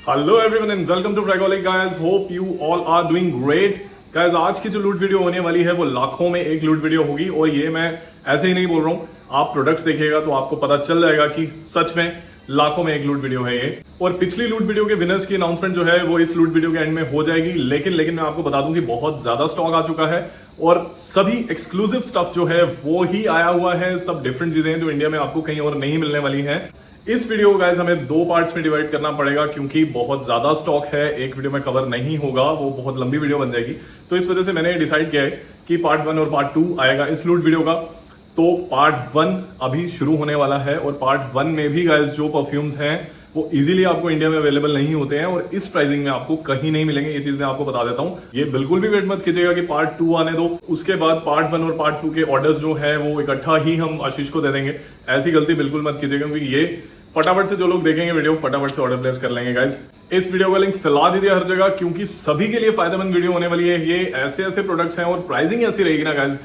Hello everyone and welcome to Fragoholic guys, hope you all are doing great guys. आज की जो लूट video होने वाली है वो लाखों में एक लूट वीडियो होगी और ये मैं ऐसे ही नहीं बोल रहा हूँ, आप प्रोडक्ट्स देखिएगा तो आपको पता चल जाएगा कि सच में लाखों में एक लूट वीडियो है ये। और पिछली लूट वीडियो के विनर्स की अनाउंसमेंट जो है वो इस लूट वीडियो के एंड में हो जाएगी, लेकिन मैं आपको बता दूं कि बहुत ज्यादा स्टॉक आ चुका है और सभी एक्सक्लूसिव स्टफ जो है वो ही आया हुआ है। सब डिफरेंट चीजें हैं जो इंडिया में आपको कहीं और नहीं मिलने वाली हैं। इस वीडियो को गाइस हमें दो पार्ट्स में डिवाइड करना पड़ेगा क्योंकि बहुत ज्यादा स्टॉक है, एक वीडियो में कवर नहीं होगा, वो बहुत लंबी वीडियो बन जाएगी। तो इस वजह से मैंने डिसाइड किया है कि पार्ट 1 और पार्ट 2 आएगा इस लूट वीडियो का। तो पार्ट 1 अभी शुरू होने वाला है और पार्ट 1 में भी गाइस जो परफ्यूम्स हैं वो इजीली आपको इंडिया में अवेलेबल नहीं होते हैं और इस प्राइसिंग में आपको कहीं नहीं मिलेंगे। ये चीज मैं आपको बता देता हूँ। ये बिल्कुल भी वेट मत कीजिएगा कि पार्ट 2 आने दो, उसके बाद पार्ट 1 और पार्ट 2 के ऑर्डर्स जो है वो इकट्ठा ही हम आशीष को दे देंगे। ऐसी गलती बिल्कुल मत कीजिएगा क्योंकि ये फटाफट से जो लोग देखेंगे वीडियो फटाफट से ऑर्डर प्लेस कर लेंगे गाइस। इस वीडियो का लिंक फैला दीजिए हर जगह क्योंकि सभी के लिए फायदेमंद वीडियो होने वाली है। ये ऐसे प्रोडक्ट्स हैं और प्राइसिंग ऐसी रहेगी ना गाइस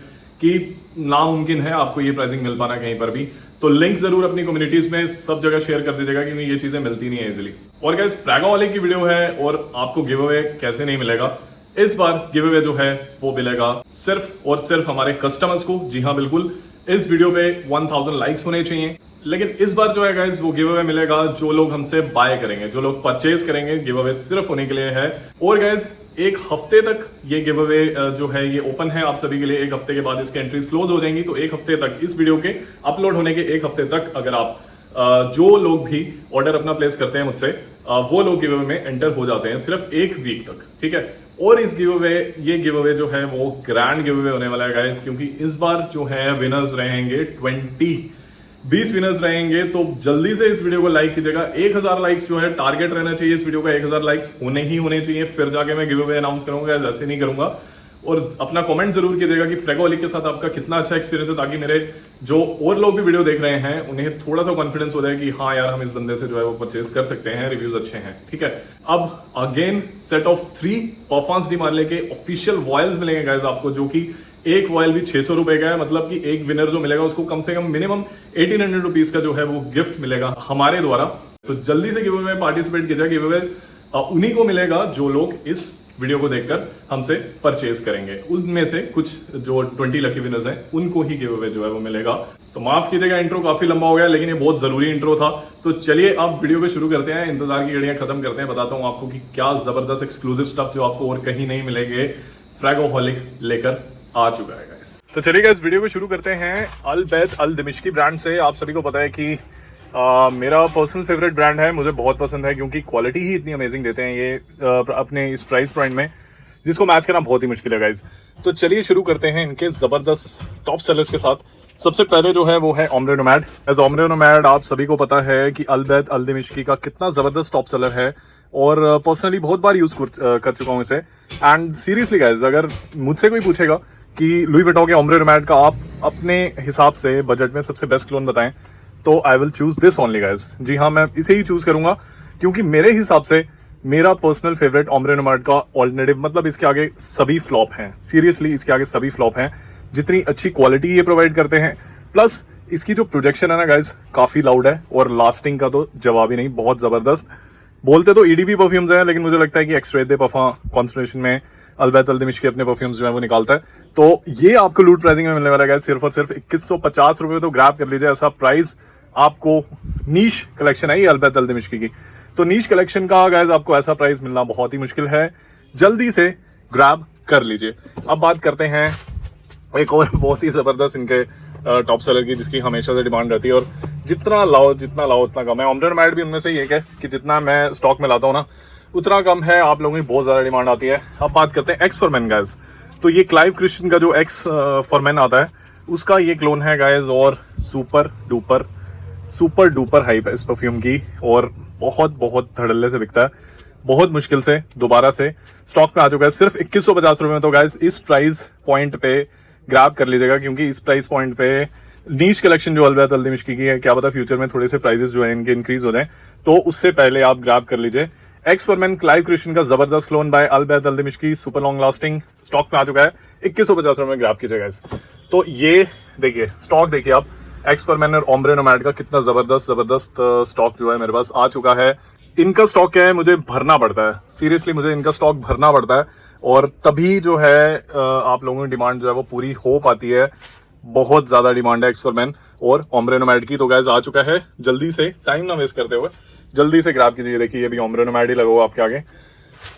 कि नामुमकिन है आपको ये प्राइसिंग मिल पाना कहीं पर भी। तो लिंक जरूर अपनी कम्युनिटीज में सब जगह शेयर कर दीजिएगा क्योंकि ये चीजें मिलती नहीं है इजीली। और गाइस फ्रैगोहॉलिक की वीडियो है और आपको गिव अवे कैसे नहीं मिलेगा। इस बार गिव अवे जो है वो मिलेगा सिर्फ और सिर्फ हमारे कस्टमर्स को। जी हाँ बिल्कुल, इस वीडियो पे 1000 लाइक्स होने चाहिए। लेकिन इस बार जो है गाइस वो गिव अवे मिलेगा जो लोग हमसे बाय करेंगे, जो लोग परचेज करेंगे। गिव अवे सिर्फ उन्हीं के लिए है। और गाइस एक हफ्ते तक ये गिव अवे जो है ये ओपन है आप सभी के लिए। एक हफ्ते के बाद इसकी एंट्रीज क्लोज हो जाएंगी। तो एक हफ्ते तक, इस वीडियो के अपलोड होने के एक हफ्ते तक अगर आप जो लोग भी ऑर्डर अपना प्लेस करते हैं मुझसे वो लोग गिव अवे में एंटर हो जाते हैं सिर्फ एक वीक तक, ठीक है। और इस गिव अवे, ये गिव अवे जो है वो ग्रैंड गिव अवे होने वाला है गाइस क्योंकि इस बार जो है विनर्स रहेंगे 20 विनर्स रहेंगे। तो जल्दी से इस वीडियो को लाइक कीजिएगा। 1000 लाइक्स जो है टारगेट रहना चाहिए इस वीडियो का। 1000 लाइक्स होने चाहिए, फिर जाके मैं गिव अवे अनाउंस करूंगा, ऐसे नहीं करूंगा। और अपना कमेंट जरूर कीजिएगा कि फ्रैगोहॉलिक के साथ आपका कितना अच्छा एक्सपीरियंस है, ताकि मेरे जो और लोग भी वीडियो देख रहे हैं उन्हें थोड़ा सा कॉन्फिडेंस हो जाए कि हाँ यार हम इस बंदे से जो है वो परचेज कर सकते हैं, रिव्यूज अच्छे हैं, ठीक है। अब again set of 3 performance de Marly के ऑफिशियल वॉयल्स मिलेंगे गाइस आपको, जो कि एक वॉयल भी 600 रुपए का है। मतलब कि एक विनर जो मिलेगा उसको कम से कम मिनिमम 1800 रुपीज का जो है वो गिफ्ट मिलेगा हमारे द्वारा। तो जल्दी से गिव अवे में पार्टिसिपेट कीजिए। गिव अवे उन्हीं को मिलेगा जो लोग इस वीडियो को देखकर हमसे परचेज करेंगे। उनमें से कुछ जो 20 लकी विनर्स हैं उनको ही गिव अवे जो है वो मिलेगा। तो माफ कीजिएगा, इंट्रो काफी लंबा हो गया लेकिन ये बहुत जरूरी इंट्रो था। तो चलिए अब वीडियो को शुरू करते हैं, इंतजार की घड़ियां खत्म करते हैं। बताता हूं आपको कि क्या जबरदस्त एक्सक्लूसिव स्टफ जो आपको और कहीं नहीं मिलेंगे फ्रैगोहॉलिक लेकर आ चुका है गाइस। तो चलिए गाइस वीडियो को शुरू करते हैं अल बैत अल दिमिश्की ब्रांड से। आप सभी को पता है कि मेरा पर्सनल फेवरेट ब्रांड है, मुझे बहुत पसंद है क्योंकि क्वालिटी ही इतनी अमेजिंग देते हैं ये अपने इस प्राइस पॉइंट में, जिसको मैच करना बहुत ही मुश्किल है गाइस। तो चलिए शुरू करते हैं इनके जबरदस्त टॉप सेलर्स के साथ। सबसे पहले जो है वो है Ombre Nomad. As Ombre Nomad आप सभी को पता है कि अल बैत अल दिमिश्की का कितना जबरदस्त टॉप सेलर है और पर्सनली बहुत बार यूज कर चुका हूं इसे। एंड सीरियसली गाइस, अगर मुझसे कोई पूछेगा कि लुई विटॉन के ओम्ब्रे नोमैड का आप अपने हिसाब से बजट में सबसे बेस्ट क्लोन बताएं तो I will choose this only guys. जी हाँ, मैं इसे ही चूज करूंगा क्योंकि मेरे हिसाब से मेरा पर्सनल फेवरेट ओम्ब्रे नोमैड का ऑल्टरनेटिव, मतलब इसके आगे सभी फ्लॉप हैं। सीरियसली इसके आगे सभी फ्लॉप हैं। जितनी अच्छी क्वालिटी ये प्रोवाइड करते हैं, प्लस इसकी जो प्रोजेक्शन है ना गाइस काफी लाउड है और लास्टिंग का तो जवाब ही नहीं, बहुत जबरदस्त। बोलते तो ईडीपी परफ्यूम्स हैं लेकिन मुझे लगता है कि एक्स्ट्रा दे परफा कॉन्सेंट्रेशन में अल बैत अल दिमिश्की अपने परफ्यूम्स जो है वो निकालता है। तो ये आपको लूट प्राइसिंग में मिलने वाला है सिर्फ और सिर्फ 2150 रुपए। तो ग्रैब कर लीजिए, ऐसा प्राइस आपको। नीश कलेक्शन है ये अल बैत अल दिमिश्की की, तो नीश कलेक्शन का गाइस आपको ऐसा प्राइस मिलना बहुत ही मुश्किल है। जल्दी से ग्रैब कर लीजिए। अब बात करते हैं एक और बहुत ही जबरदस्त इनके टॉप सेलर की, जिसकी हमेशा से डिमांड रहती है और जितना लाओ उतना कम है। ओम्ब्रे नोमैड भी उनमें से एक है कि जितना मैं स्टॉक में लाता हूँ ना उतना कम है, आप लोगों की बहुत ज्यादा डिमांड आती है। अब बात करते हैं एक्स फॉर मैन गाइस। तो ये क्लाइव क्रिश्चियन का जो एक्स फॉर मैन आता है उसका ये क्लोन है गाइस और सुपर डुपर हाइप है इस परफ्यूम की और बहुत धड़ल्ले से बिकता है। बहुत मुश्किल से दोबारा से स्टॉक में आ चुका है सिर्फ 2150 रुपए में। तो गाइस इस प्राइस पॉइंट पे ग्रैब कर लीजिएगा क्योंकि इस प्राइस पॉइंट पे नीश कलेक्शन जो अल बैत अल दिमिश्की की है, क्या पता फ्यूचर में थोड़े से प्राइसेस जो है इनके इंक्रीज हो जाए, तो उससे पहले आप ग्रैब कर लीजिए। X for man Clive Christian का जबरदस्त क्लोन बाय अल बैत अल दिमिश्की, सुपर लॉन्ग लास्टिंग, स्टॉक में आ चुका है। 2150 रुपए में ग्रैब कीजिएगा गाइस। तो ये देखिए स्टॉक देखिए आप, एक्स फॉर मैन और ओम्ब्रे नोमैड का कितना जबरदस्त स्टॉक जो है मेरे पास आ चुका है। इनका स्टॉक क्या है, मुझे भरना पड़ता है, सीरियसली मुझे इनका स्टॉक भरना पड़ता है, और तभी जो है आप लोगों की डिमांड जो है वो पूरी हो पाती है। बहुत ज्यादा डिमांड है एक्सरमैन और ओम्ब्रे नोमैड की। तो गाइस आ चुका है, जल्दी से टाइम ना वेस्ट करते हुए जल्दी से ग्रैब कीजिए। देखिए ये भी ओम्ब्रे नोमैड ही लगा हुआ आपके आगे।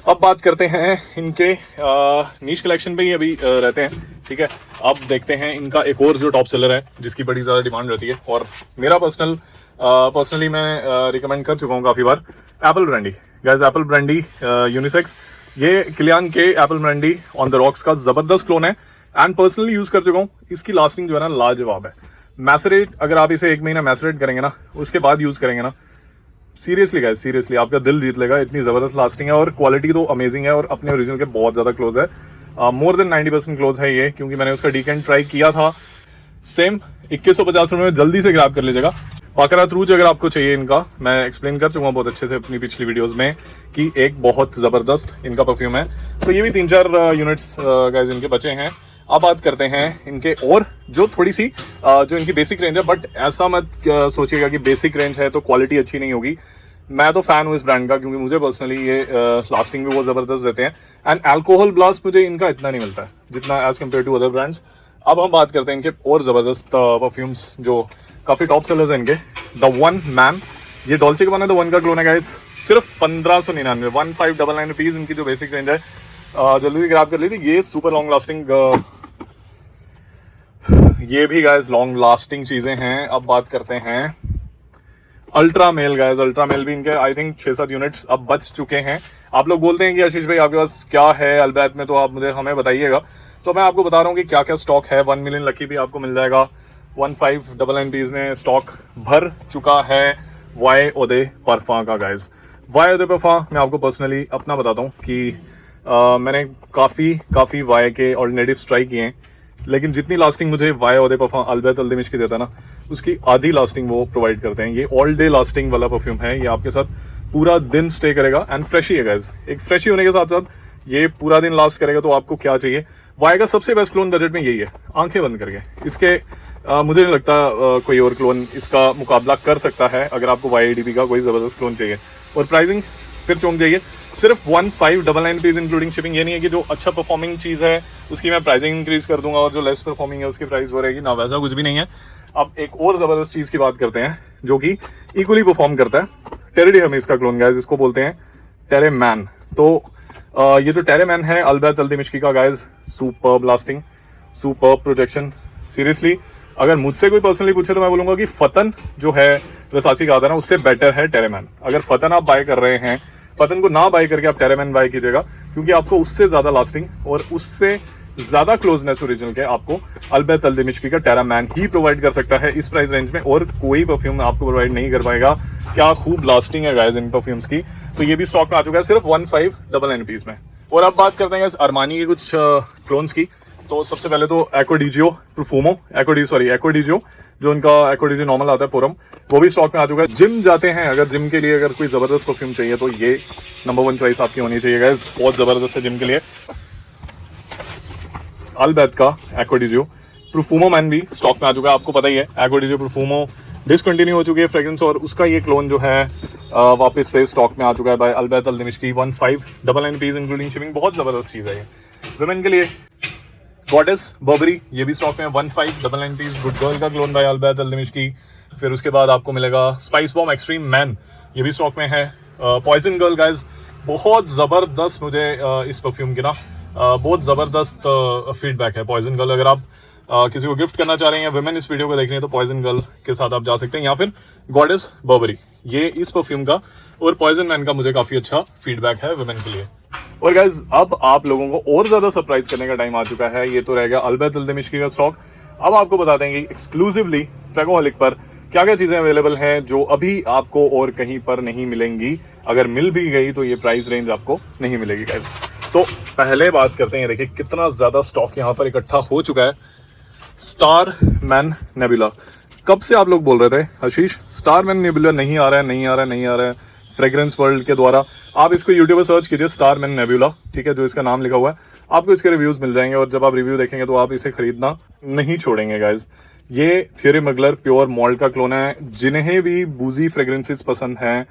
अब बात करते हैं इनके नीश कलेक्शन पे ही अभी रहते हैं, ठीक है। अब देखते हैं इनका एक और जो टॉप सेलर है जिसकी बड़ी ज्यादा डिमांड रहती है, और मेरा पर्सनली मैं रिकमेंड कर चुका हूँ काफी बार, Apple Brandy. Guys Apple Brandy unisex, ये किलियान के Apple Brandy on the rocks का जबरदस्त क्लोन है, एंड पर्सनली यूज कर चुका हूँ। इसकी लास्टिंग जो है ना लाजवाब है। मैसरेट, अगर आप इसे 1 महीना मैसरेट करेंगे ना, उसके बाद यूज करेंगे ना, सीरियसली गाइस सीरियसली आपका दिल जीत लेगा। इतनी जबरदस्त लास्टिंग है और क्वालिटी तो अमेजिंग है, और अपने ओरिजिनल के बहुत ज्यादा क्लोज है। मोर देन 90% क्लोज है ये, क्योंकि मैंने उसका डीकेंट ट्राई किया था। सेम 2150 रुपये में जल्दी से ग्रैब कर लीजिएगा। बाकारा थ्रूज अगर आपको चाहिए इनका, मैं एक्सप्लेन कर चुका हूँ बहुत अच्छे से अपनी पिछली वीडियोस में कि एक बहुत जबरदस्त इनका परफ्यूम है। तो ये भी 3-4 यूनिट्स गाइस इनके बचे हैं। अब बात करते हैं इनके और जो थोड़ी सी जो इनकी बेसिक रेंज है, बट ऐसा मत सोचिएगा कि बेसिक रेंज है तो क्वालिटी अच्छी नहीं होगी। मैं तो फैन हूँ इस ब्रांड का, क्योंकि मुझे पर्सनली ये लास्टिंग भी बहुत जबरदस्त देते हैं, एंड अल्कोहल ब्लास्ट मुझे इनका इतना नहीं मिलता है जितना as compared to other brands. अब हम बात करते हैं इनके और जबरदस्त परफ्यूम्स जो काफी टॉप सेलर्स हैं इनके। द वन मैन, ये डॉल्चे गाबाना द वन का क्लोन है गाइस, सिर्फ 1599 1599 रुपीज इनकी जो बेसिक रेंज है। जल्दी से ग्रैब कर ली थी। ये सुपर लॉन्ग लास्टिंग, ये भी गाइस लॉन्ग लास्टिंग चीजें हैं। अब बात करते हैं Ultra Male. Guys Ultra Male भी इनके आई थिंक 6-7 यूनिट्स अब बच चुके हैं। आप लोग बोलते हैं कि आशीष भाई आपके पास क्या है अल्बैत में, तो आप हमें बताइएगा। तो मैं आपको बता रहा हूँ कि क्या क्या स्टॉक है। 1 मिलियन लकी भी आपको मिल जाएगा। 1599 पीस में स्टॉक भर चुका है वाई ओदे परफा का। गाइस वाई ओदे परफा मैं आपको पर्सनली अपना बताता हूँ कि मैंने काफ़ी वाई के ऑल्टरनेटिव्स ट्राई किए हैं, लेकिन जितनी लास्टिंग मुझे वाई ओदे परफ्यूम अल्बैत अल्दिमिश की देता है ना, उसकी आधी लास्टिंग वो प्रोवाइड करते हैं। ये ऑल डे लास्टिंग वाला परफ्यूम है, ये आपके साथ पूरा दिन स्टे करेगा, एंड फ्रेश ही है गाइस। एक फ्रेश ही होने के साथ साथ ये पूरा दिन लास्ट करेगा। तो आपको क्या चाहिए, वाई का सबसे बेस्ट क्लोन बजट में यही है, आंखें बंद करके। इसके मुझे नहीं लगता कोई और क्लोन इसका मुकाबला कर सकता है। अगर आपको YADP का कोई जबरदस्त क्लोन चाहिए, और प्राइसिंग फिर चौंक जाइए, सिर्फ 1599 रुपीज इंक्लूडिंग शिपिंग। ये नहीं है कि जो अच्छा परफॉर्मिंग चीज है उसकी मैं प्राइसिंग इंक्रीज कर दूंगा और जो लेस परफॉर्मिंग है उसकी प्राइस वो रहेगी ना, वैसा कुछ भी नहीं है। अब एक और जबरदस्त चीज की बात करते हैं जो कि इक्वली परफॉर्म करता है। टेरेडी हमीज का क्लोन गाइज, इसको बोलते हैं टेरे मैन। तो ये जो टेरे मैन है अल्बैत अल्दिमिश्की का guys, superb lasting, superb projection. Seriously अगर मुझसे कोई पर्सनली पूछे तो मैं बोलूंगा कि फतन जो है रसासी का आता है ना, उससे बेटर है टेरेमैन। अगर फतन आप बाय कर रहे हैं, फतन को ना बाय करके आप टेरेमैन बाय कीजिएगा, क्योंकि आपको उससे ज्यादा लास्टिंग और उससे ज्यादा क्लोजनेस ओरिजिनल के आपको अल्बैत अल्दिमिश्की का टेरेमैन ही प्रोवाइड कर सकता है इस प्राइस रेंज में, और कोई परफ्यूम आपको प्रोवाइड नहीं कर पाएगा। क्या खूब लास्टिंग है गाइस इन परफ्यूम्स की। तो ये भी स्टॉक में आ चुका है सिर्फ 1599 रुपीज में। और अब बात करते हैं अरमानी के कुछ क्लोन्स की। तो सबसे पहले तो एक्वाडिजियो प्रोफुमो, एक्वाडिजियो जो उनका एक्वाडिजियो नॉर्मल आता है पोरम, वो भी स्टॉक में आ चुका है। जिम जाते हैं, अगर जिम के लिए अगर कोई जबरदस्त परफ्यूम चाहिए तो ये नंबर 1 चॉइस आपकी होनी चाहिए गाइस, बहुत जबरदस्त है जिम के लिए। अल्बैत का एक्वाडिजियो प्रोफुमो मैन भी स्टॉक में आ चुका है। आपको पता ही है एक्वाडिजियो प्रोफुमो डिसकंटिन्यू हो चुकी है फ्रेग्रेंस, और उसका ये क्लोन जो है वापस से स्टॉक में आ चुका है बाय अल्बैत अल्दिमिश्की। 1599 रुपीज इंक्लूडिंग शिपिंग, बहुत जबरदस्त चीज है ये वुमेन के लिए। गॉडेस बर्बरी, ये भी स्टॉक में 1599 रुपीज, गुड गर्ल का क्लोन बाय अल्बैत अल्दिमिश्की। फिर उसके बाद आपको मिलेगा स्पाइस बॉम्ब एक्सट्रीम मैन, ये भी स्टॉक में है। पॉइजन गर्ल गाइज, बहुत जबरदस्त मुझे इस परफ्यूम की ना बहुत जबरदस्त फीडबैक है। पॉइजन गर्ल अगर आप किसी को गिफ्ट करना चाह रहे हैं या वुमेन इस वीडियो को देख रहे हैं तो पॉइजन गर्ल के साथ आप जा सकते हैं, या फिर गॉडेस बर्बरी, ये इस परफ्यूम का और पॉइजन मैन का मुझे काफी अच्छा फीडबैक है वुमेन के लिए। और गाइज अब आप लोगों को और ज्यादा सरप्राइज करने का टाइम आ चुका है। ये तो रहेगा अल्बैत अल्दिमिश्की का स्टॉक। अब आपको बताते हैं कि एक्सक्लूसिवली फ्रैगोहॉलिक पर क्या क्या चीजें अवेलेबल हैं जो अभी आपको और कहीं पर नहीं मिलेंगी। अगर मिल भी गई तो ये प्राइस रेंज आपको नहीं मिलेगी गाइज। तो पहले बात करते हैं, देखिए कितना ज्यादा स्टॉक यहाँ पर इकट्ठा हो चुका है। स्टार मैन नेबुला, कब से आप लोग बोल रहे थे आशीष स्टार मैन नेबुला नहीं आ रहा है फ्रेग्रेंस वर्ल्ड के द्वारा। आप इसको यूट्यूब पर सर्च कीजिए स्टार मैन नेबुला, ठीक है, जो इसका नाम लिखा हुआ है, आपको इसके रिव्यूज मिल जाएंगे, और जब आप रिव्यू देखेंगे तो आप इसे खरीदना नहीं छोड़ेंगे गाइज। ये थियरी मगलर प्योर मॉल्ट का क्लोन है। जिन्हें भी बूजी फ्रेग्रेंसेस पसंद हैं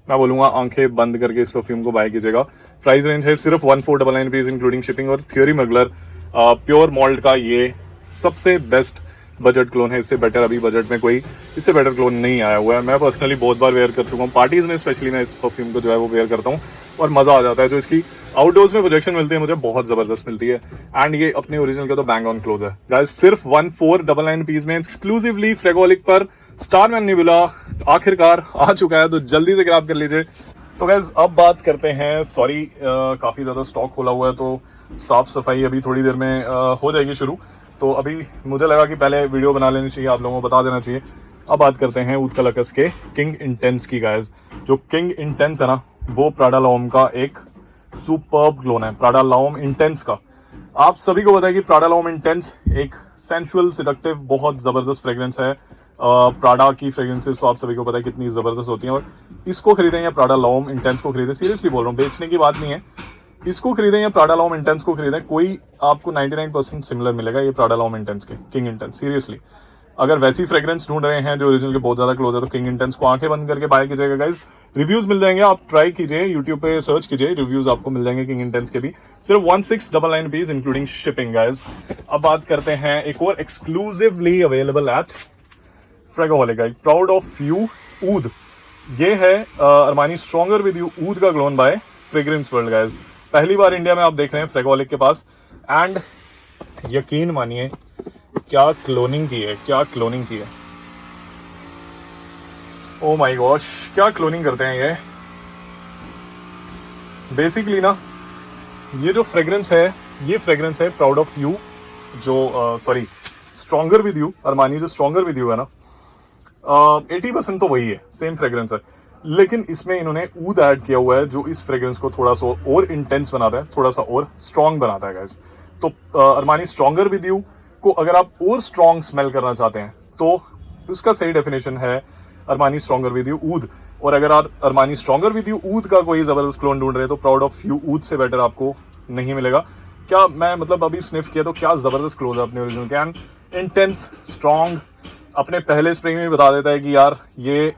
मैं बोलूंगा आंखें बंद करके इस परफ्यूम को बाय कीजिएगा। प्राइस रेंज है सिर्फ 1499 रुपीज इंक्लूडिंग शिपिंग। और थियोरी मगलर प्योर मॉल्ट का ये सबसे बेस्ट बजट क्लोन है। इससे बेटर अभी बजट में कोई इससे बेटर क्लोन नहीं आया हुआ है। मैं पर्सनली बहुत बार वेयर कर चुका हूँ, पार्टीज में स्पेशली मैं इस परफ्यूम को जो है वो वेयर करता हूँ और मजा आ जाता है। जो इसकी आउटडोर्स में प्रोजेक्शन मिलती है मुझे बहुत जबरदस्त मिलती है। एंड ये अपने ओरिजिनल का तो बैंग ऑन क्लोज है गाइस। सिर्फ 1499 रुपीज में एक्सक्लूसिवली फ्रेगोलिक पर स्टारमैन नेबुला आखिरकार आ चुका है, तो जल्दी से ग्रैब कर लीजिए। तो गाइस अब बात करते हैं, सॉरी काफी ज्यादा स्टॉक खोला हुआ है तो साफ सफाई अभी थोड़ी देर में हो जाएगी शुरू। तो अभी मुझे लगा कि पहले वीडियो बना लेनी चाहिए, आप लोगों को बता देना चाहिए। अब बात करते हैं ऊद कलकस के किंग इंटेंस की गाइस। जो किंग इंटेंस है ना, वो प्राडा लॉम का एक सुपर्ब क्लोन है। प्राडा लॉम इंटेंस का आप सभी को पता है कि प्राडा लॉम इंटेंस एक सेंसुअल सिडक्टिव बहुत जबरदस्त फ्रेग्रेंस है। प्राडा की फ्रेग्रेंसेस तो आप सभी को पता है कितनी जबरदस्त होती हैं। और इसको खरीदें या प्राडा लॉम इंटेंस को खरीदें, सीरियसली बोल रहा हूँ, बेचने की बात नहीं है। इसको खरीदें या प्राडा लॉम इंटेंस को खरीदें, कोई आपको 99% सिमिलर मिलेगा ये प्राडा लॉम इंटेंस के किंग इंटेंस। सीरियसली अगर वैसी फ्रेग्रेंस ढूंढ रहे हैं जो ओरिजिनल के बहुत ज्यादा क्लोज है तो किंग इंटेंस को आंखें बंद करके बाय कीजिएगा गाइस। रिव्यूज मिल जाएंगे, आप ट्राई कीजिए, यूट्यूब पे सर्च कीजिए, रिव्यूज आपको मिल जाएंगे किंग इंटेंस के भी। सिर्फ 1699 रुपीज इंक्लूडिंग शिपिंग गाइस। अब बात करते हैं एक और exclusively available at Fragoholic, proud of you oud. ये है Armani stronger with you oud का clone by fragrance world guys. पहली बार इंडिया में आप देख रहे हैं फ्रेगोहॉलिक के पास। एंड यकीन मानिए क्या क्लोनिंग की है, क्या क्लोनिंग की है। ओ माय गॉश, क्या क्लोनिंग करते हैं ये। बेसिकली ना ये जो फ्रेग्रेंस है, ये फ्रेग्रेंस है प्राउड ऑफ यू, जो sorry stronger with you, Armani जो स्ट्रॉन्गर विद यू है ना, 80% तो वही है, सेम फ्रेग्रेंस है। लेकिन इसमें इन्होंने ऊद ऐड किया हुआ है जो इस फ्रेग्रेंस को थोड़ा सा और इंटेंस बनाता है, थोड़ा सा और स्ट्रॉन्ग बनाता है गाइस। तो अरमानी स्ट्रॉन्गर विद यू को अगर आप और स्ट्रॉन्ग स्मेल करना चाहते हैं तो उसका सही डेफिनेशन है अरमानी स्ट्रॉन्गर विद यू ऊद। और अगर आप Armani stronger with you oud का कोई जबरदस्त क्लोन ढूंढ रहे हैं तो प्राउड ऑफ यू ऊद से बेटर आपको नहीं मिलेगा। क्या मैं मतलब अभी स्निफ किया तो क्या जबरदस्त क्लोज है अपने ओरिजिनल के। एंड इंटेंस स्ट्रॉन्ग अपने पहले स्प्रे में बता देता है कि यार ये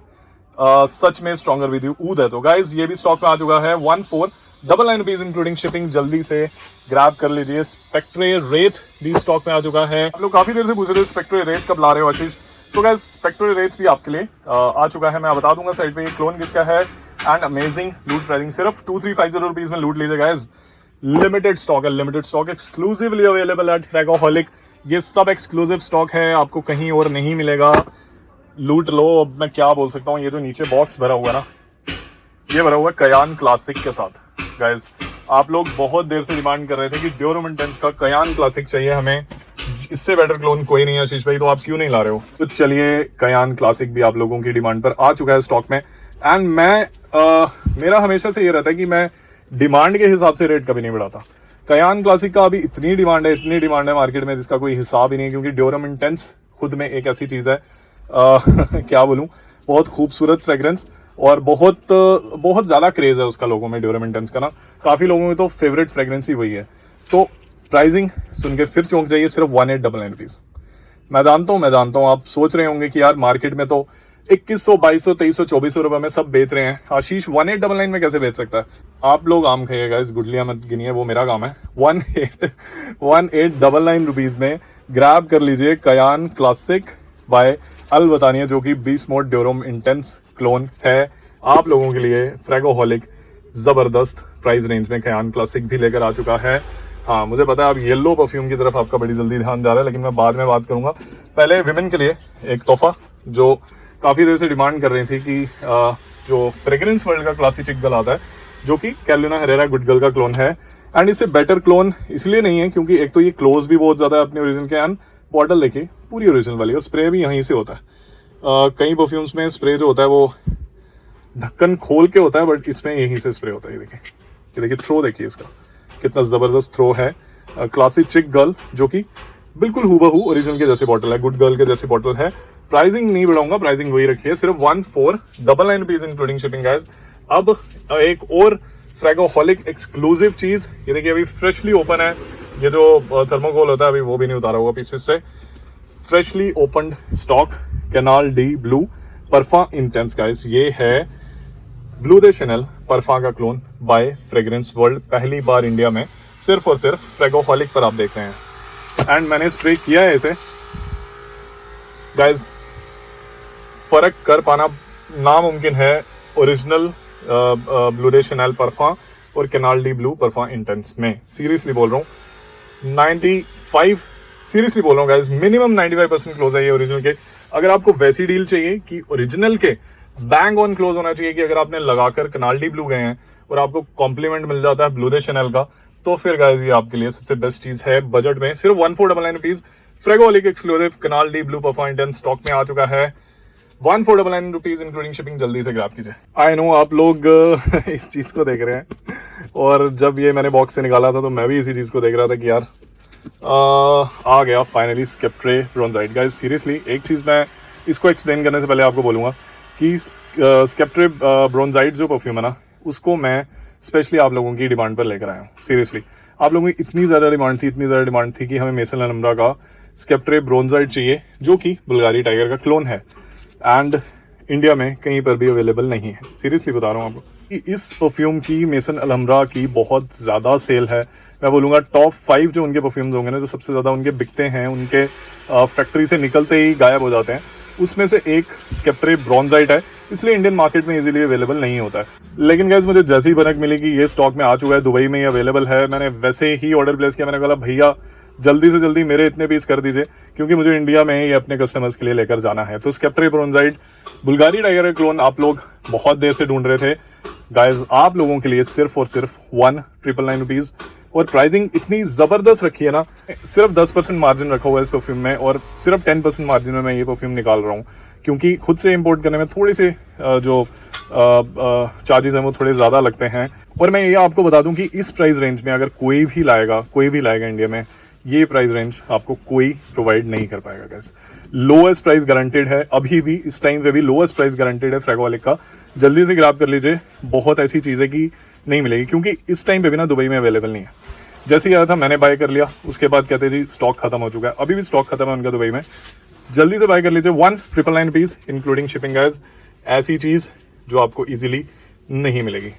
सच में स्ट्रॉन्गर विद यू ऊद है। तो गाइज ये भी स्टॉक में आ चुका है 1499 रुपीज इंक्लूडिंग शिपिंग। जल्दी से ग्रैब कर लीजिए। स्पेक्ट्रे रेट भी स्टॉक में आ चुका है। आप लोग काफी देर से पूछ रहे थे स्पेक्ट्रे रेट कब ला रहे हो आशीष, तो गाइज स्पेक्ट्रे रेट भी आपके लिए आ चुका है। मैं बता दूंगा साइड पे ये क्लोन किसका है। एंड अमेजिंग लूट प्राइसिंग, सिर्फ 2350 रुपीज में लूट लीजिए गाइज। लिमिटेड स्टॉक है, limited stock, exclusively available at Fragoholic. ये सब एक्सक्लूसिव स्टॉक है, आपको कहीं और नहीं मिलेगा। लूट लो। अब मैं क्या बोल सकता हूँ, ये जो नीचे बॉक्स भरा हुआ है ना, ये भरा हुआ है कयान क्लासिक के साथ। गाइज आप लोग बहुत देर से डिमांड कर रहे थे कि ड्योरम इंटेंस का कयान क्लासिक चाहिए हमें, इससे बेटर क्लोन कोई नहीं है आशीष भाई, तो आप क्यों नहीं ला रहे हो। तो चलिए कयान क्लासिक भी आप लोगों की डिमांड पर आ चुका है स्टॉक में। एंड मैं मेरा हमेशा से ये रहता है कि मैं डिमांड के हिसाब से रेट कभी नहीं बढ़ाता। कयान क्लासिक का अभी इतनी डिमांड है मार्केट में जिसका कोई हिसाब ही नहीं है, क्योंकि ड्योरम इंटेंस खुद में एक ऐसी चीज है क्या बोलूं, बहुत खूबसूरत फ्रेग्रेंस और बहुत ज्यादा क्रेज है उसका लोगों में। ड्योरम इंटेंस का ना काफी लोगों में तो फेवरेट फ्रेग्रेंस ही वही है। तो प्राइसिंग सुन के फिर चौंक जाइए, सिर्फ 1899 रुपीज। मैं जानता हूँ आप सोच रहे होंगे कि यार मार्केट में तो 2100, 2200, 2300, 2400 रुपए में सब बेच रहे हैं, आशीष 1899 में कैसे बेच सकता है। आप लोग आम खाइएगा, इस गुटलियां मत गिनिए, वो मेरा काम है। 1899 रुपीज में ग्रैब कर लीजिए कयान क्लासिक बाय अल बतानिया, जो कि 20 मोड ड्योरम इंटेंस क्लोन है आप लोगों के लिए। फ्रेगोहॉलिक जबरदस्त प्राइस रेंज में कयान क्लासिक भी लेकर आ चुका है। हाँ मुझे पता है अब येलो परफ्यूम की तरफ आपका बड़ी जल्दी ध्यान जा रहा है, लेकिन मैं बाद में बात करूंगा। पहले विमेन के लिए एक तोहफा जो काफी देर से डिमांड कर रही थी कि जो फ्रेग्रेंस वर्ल्ड का क्लासिक चिक गर्ल आता है, जो कि कैरोलिना हेरेरा गुड गर्ल का क्लोन है। एंड इससे बेटर क्लोन इसलिए नहीं है क्योंकि एक तो ये क्लोज भी बहुत ज्यादा है अपने ओरिजिनल के। एंड बॉटल देखिए पूरी ओरिजिनल वाली, और स्प्रे भी यहीं से होता है। कई परफ्यूम्स में स्प्रे जो होता है वो ढक्कन खोल के होता है, बट इसमें यहीं से स्प्रे होता है। ये देखिए थ्रो देखिए इसका कितना जबरदस्त थ्रो है। क्लासिक चिक गर्ल जो कि बिल्कुल हूबहू ओरिजिनल के जैसे बॉटल है, गुड गर्ल के जैसे बॉटल है। प्राइसिंग नहीं बढ़ाऊंगा, प्राइसिंग वही रखिए, सिर्फ 1499 रुपीज इंक्लूडिंग शिपिंग गाइस। अब एक और फ्रेगोहॉलिक एक्सक्लूसिव चीज, ये देखिए अभी फ्रेशली ओपन है। ये जो थर्मोकोल होता है अभी वो भी नहीं उतारा हुआ पीसेस से। Freshly open stock Canal de Bleu parfum intense guys. ये है ब्लू दे शैनल परफा का क्लोन बाय फ्रेग्रेंस वर्ल्ड, पहली बार इंडिया में सिर्फ और सिर्फ फ्रेगोहॉलिक पर आप देख रहे हैं। एंड मैंने स्प्रे किया है इसे गाइज, फर्क कर पाना नामुमकिन है ओरिजिनल ब्लू दे शैनल परफा और canal de Bleu parfum intense में। सीरियसली बोल रहा हूँ 95, सीरियसली बोल रहा हूँ गाइज, मिनिमम 95% क्लोज है ये ओरिजिनल के। अगर आपको वैसी डील चाहिए कि ओरिजिनल के बैंग ऑन क्लोज होना चाहिए कि अगर आपने लगाकर कैनाल डी ब्लू गए हैं और आपको कॉम्प्लीमेंट मिल जाता है ब्लू दे शैनल का, तो फिर गाइज ये आपके लिए सबसे बेस्ट चीज है। बजट में सिर्फ 1499 rupees Fragoholic exclusive Canal de Bleu parfum intense stock में आ चुका है। 1499 रुपीज इंक्लूडिंग शिपिंग, जल्दी से ग्रैब कीजिए। आई नो आप लोग इस चीज को देख रहे हैं और जब ये मैंने बॉक्स से निकाला था तो मैं भी इसी चीज को देख रहा था कि यार आ गया फाइनली स्केप्ट्रे ब्रोंजाइट। गाइस सीरियसली एक चीज मैं इसको एक्सप्लेन करने से पहले आपको बोलूंगा कि स्केप्ट्रे ब्रोंजाइट जो परफ्यूम है ना, उसको मैं स्पेशली आप लोगों की डिमांड पर लेकर आया हूँ। सीरियसली आप लोगों की इतनी ज़्यादा डिमांड थी कि हमें मेसन अलम्ब्रा का स्केप्ट्रे ब्रोंजाइट चाहिए, जो कि बुल्गारी टाइगर का क्लोन है एंड इंडिया में कहीं पर भी अवेलेबल नहीं है। सीरियसली बता रहा हूँ आपको कि इस परफ्यूम की मेसन अलम्ब्रा की बहुत ज़्यादा सेल है। मैं बोलूँगा टॉप 5 जो उनके परफ्यूम्स होंगे ना, जो सबसे ज़्यादा उनके बिकते हैं, उनके फैक्ट्री से निकलते ही गायब हो जाते हैं, उसमें से एक स्केप्ट्रे ब्रोंजाइट है। इसलिए इंडियन मार्केट में इजीली अवेलेबल नहीं होता है। लेकिन गाइस मुझे जैसी भनक मिली कि ये स्टॉक में आ चुका है, दुबई में ये अवेलेबल है, मैंने वैसे ही ऑर्डर प्लेस किया। मैंने कहा भैया जल्दी से जल्दी मेरे इतने पीस कर दीजिए, क्योंकि मुझे इंडिया में ये अपने कस्टमर्स के लिए लेकर जाना है। तो स्केप्ट्रे ब्रोंजाइट बुल्गारी टाइगर का क्लोन आप लोग बहुत देर से ढूंढ रहे थे गाइज, आप लोगों के लिए सिर्फ और सिर्फ 1999 रुपीज। और प्राइसिंग इतनी जबरदस्त रखी है ना, सिर्फ 10% मार्जिन रखा हुआ है इस परफ्यूम में और सिर्फ 10% मार्जिन में मैं ये परफ्यूम निकाल रहा हूँ, क्योंकि खुद से इंपोर्ट करने में थोड़े से जो चार्जेस हैं वो थोड़े ज़्यादा लगते हैं। और मैं ये आपको बता दूं कि इस प्राइस रेंज में अगर कोई भी लाएगा इंडिया में, ये प्राइस रेंज आपको कोई प्रोवाइड नहीं कर पाएगा गाइस। लोएस्ट प्राइस गारंटेड है, अभी भी इस टाइम पे भी लोएस्ट प्राइस गारंटेड है फ्रेगोहॉलिक का। जल्दी से ग्रैब कर लीजिए, बहुत ऐसी चीज़ है कि नहीं मिलेगी, क्योंकि इस टाइम पे भी ना दुबई में अवेलेबल नहीं है। जैसे ही आया था मैंने बाय कर लिया, उसके बाद कहते जी स्टॉक खत्म हो चुका है। अभी भी स्टॉक खत्म है उनका दुबई में, जल्दी से बाय कर लीजिए। 1999 रुपीज इंक्लूडिंग शिपिंग गाइस, ऐसी चीज़ जो आपको इजीली नहीं मिलेगी।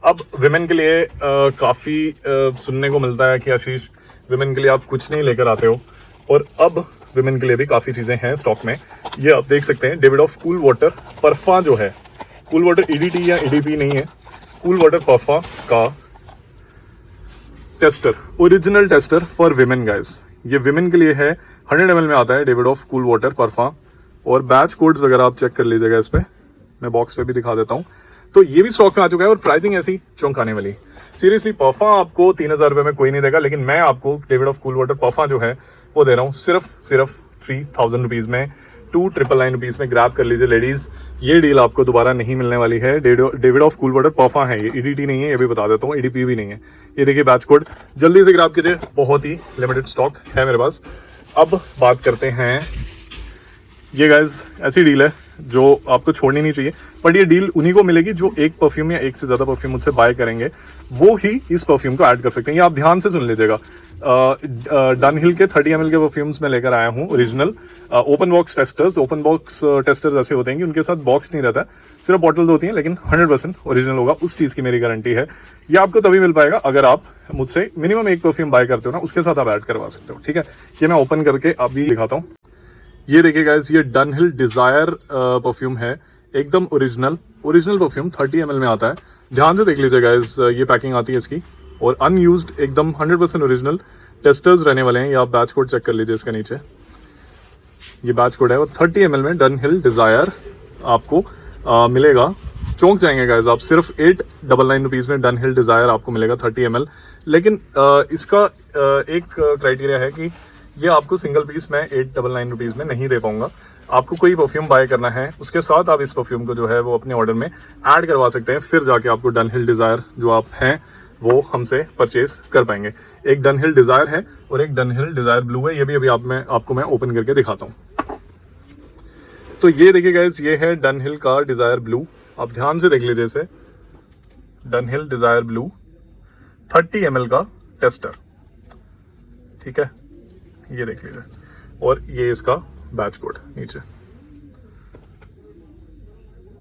अब विमेन के लिए काफ़ी सुनने को मिलता है कि आशीष विमेन के लिए आप कुछ नहीं लेकर आते हो, और अब विमेन के लिए भी काफ़ी चीज़ें हैं स्टॉक में। ये आप देख सकते हैं डेविडॉफ कूल वाटर परफा जो है, कूल वाटर ईडीटी या ईडीपी नहीं है, कूल वाटर परफा का tester, original tester for women guys. ये विमेन के लिए है, 100 ml में आता है डेविडॉफ कूल वाटर परफा, और बैच कोड्स वगैरह आप चेक कर लीजिएगा इस पर, मैं बॉक्स पे भी दिखा देता हूँ। तो ये भी स्टॉक में आ चुका है और प्राइसिंग ऐसी चौंक आने वाली। सीरियसली परफा आपको 3000 रुपये में कोई नहीं देगा, लेकिन मैं आपको डेविडॉफ कूल वाटर परफा जो है वो दे रहा हूँ सिर्फ 3000 रुपीज़ में, 2999 रुपीज़ में। ग्रैब कर लीजिए लेडीज, ये डील आपको दोबारा नहीं मिलने वाली है। डेविडॉफ कूल वाटर परफा है, ये ईडीटी नहीं है, ये भी बता देता हूँ, ईडीपी भी नहीं है। ये देखिए बैच कोड, जल्दी से ग्रैब कीजिए, बहुत ही लिमिटेड स्टॉक है मेरे पास। अब बात करते हैं, ये गाइज ऐसी डील है जो आपको छोड़नी नहीं चाहिए, बट ये डील उन्हीं को मिलेगी जो एक परफ्यूम या एक से ज़्यादा परफ्यूम मुझसे बाय करेंगे, वो ही इस परफ्यूम को ऐड कर सकते हैं। ये आप ध्यान से सुन लीजिएगा। डनहिल के 30 ml के परफ्यूम्स में लेकर आया हूँ original open box testers. Open box testers ऐसे होते हैं कि उनके साथ बॉक्स नहीं रहता है, सिर्फ बॉटल्स होती हैं, लेकिन 100% ओरिजिनल होगा, उस चीज़ की मेरी गारंटी है। ये आपको तभी मिल पाएगा अगर आप मुझसे मिनिमम एक परफ्यूम बाय करते हो ना, उसके साथ आप ऐड करवा सकते हो। ठीक है, ये मैं ओपन करके अभी दिखाता हूँ। ये देखिए गाइस, ये डनहिल डिजायर परफ्यूम है, एकदम ओरिजिनल परफ्यूम 30 ml में आता है। ध्यान से देख लीजिए गाइस, ये पैकिंग आती है इसकी, और अनयूज्ड एकदम 100% ओरिजिनल टेस्टर्स रहने वाले हैं। ये आप बैच कोड चेक कर लीजिए इसके नीचे, ये बैच कोड है, और 30 ml में डनहिल डिजायर आपको मिलेगा। चौंक जाएंगे गाइस आप, सिर्फ 899 रुपीज़ में डनहिल डिजायर आपको मिलेगा 30 ml। लेकिन इसका एक क्राइटेरिया है कि ये आपको सिंगल पीस मैं 899 रुपीज़ में नहीं दे पाऊंगा। आपको कोई परफ्यूम बाय करना है, उसके साथ आप इस परफ्यूम को जो है वो अपने ऑर्डर में ऐड करवा सकते हैं, फिर जाके आपको डनहिल डिजायर जो आप हैं वो हमसे परचेज कर पाएंगे। एक डनहिल डिजायर है और एक डनहिल डिजायर ब्लू है, ये भी अभी आपको मैं ओपन करके दिखाता हूँ। तो ये देखिए गाइस, ये है डनहिल का डिजायर ब्लू, आप ध्यान से देख लीजिए इसे, डनहिल डिजायर ब्लू 30 ml का टेस्टर। ठीक है, ये देख लीजिए, और ये इसका बैच कोड नीचे।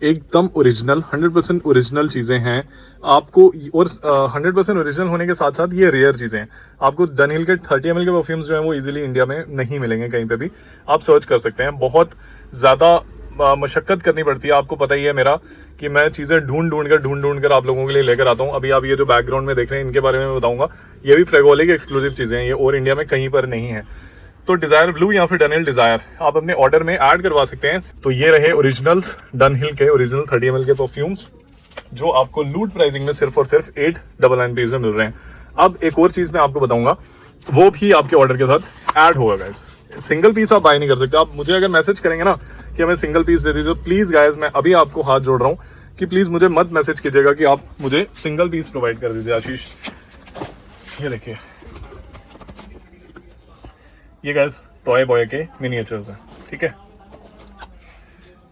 एकदम ओरिजिनल 100% ओरिजिनल चीज़ें हैं आपको, और 100% ओरिजिनल होने के साथ साथ ये रेयर चीज़ें हैं। आपको डनहिल के 30 ml के परफ्यूम्स जो हैं वो इजीली इंडिया में नहीं मिलेंगे कहीं पे भी, आप सर्च कर सकते हैं। बहुत ज़्यादा मशक्क़त करनी पड़ती है, आपको पता ही है मेरा कि मैं चीज़ें ढूंढ कर आप लोगों के लिए लेकर आता हूँ। अभी आप ये जो बैकग्राउंड में देख रहे हैं इनके बारे में बताऊँगा, ये भी फ्रेगोले की एक्सक्लूसिव चीज़ें हैं, ये और इंडिया में कहीं पर नहीं है। तो डिज़ायर ब्लू या फिर डनहिल डिज़ायर आप अपने ऑर्डर में ऐड करवा सकते हैं। तो ये रहे ओरिजिनल्स डनहिल के ओरिजिनल 30 ml के परफ्यूम्स जो आपको लूट प्राइसिंग में सिर्फ और सिर्फ 899 पीस में मिल रहे हैं। अब एक और चीज़ मैं आपको बताऊंगा, वो भी आपके ऑर्डर के साथ ऐड होगा गाइस। सिंगल पीस आप बाय नहीं कर सकते। आप मुझे अगर मैसेज करेंगे ना कि हमें सिंगल पीस दे दीजिए, प्लीज़ गाइस मैं अभी आपको हाथ जोड़ रहा हूँ कि प्लीज़ मुझे मत मैसेज कीजिएगा कि आप मुझे सिंगल पीस प्रोवाइड कर दीजिए आशीष। ये देखिए, ये गाइस टॉय बॉय के मिनिएचर्स हैं, ठीक है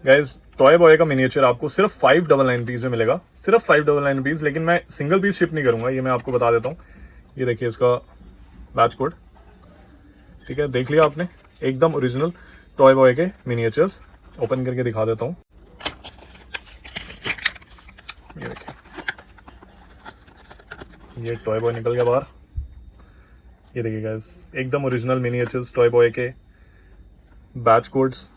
गाइस। टॉय बॉय का मिनिएचर आपको सिर्फ 599 पीस में मिलेगा, सिर्फ 599 पीस। लेकिन मैं सिंगल पीस शिप नहीं करूंगा, ये मैं आपको बता देता हूँ। ये देखिए इसका बैच कोड, ठीक है, देख लिया आपने, एकदम ओरिजिनल टॉय बॉय के मिनिएचर्स। ओपन करके दिखा देता हूँ, ये देखिए, ये टॉय बॉय निकल गया बाहर। ये देखिए गाइस, एकदम ओरिजिनल मिनिएचर्स टॉय बॉय के बैच कोड्स,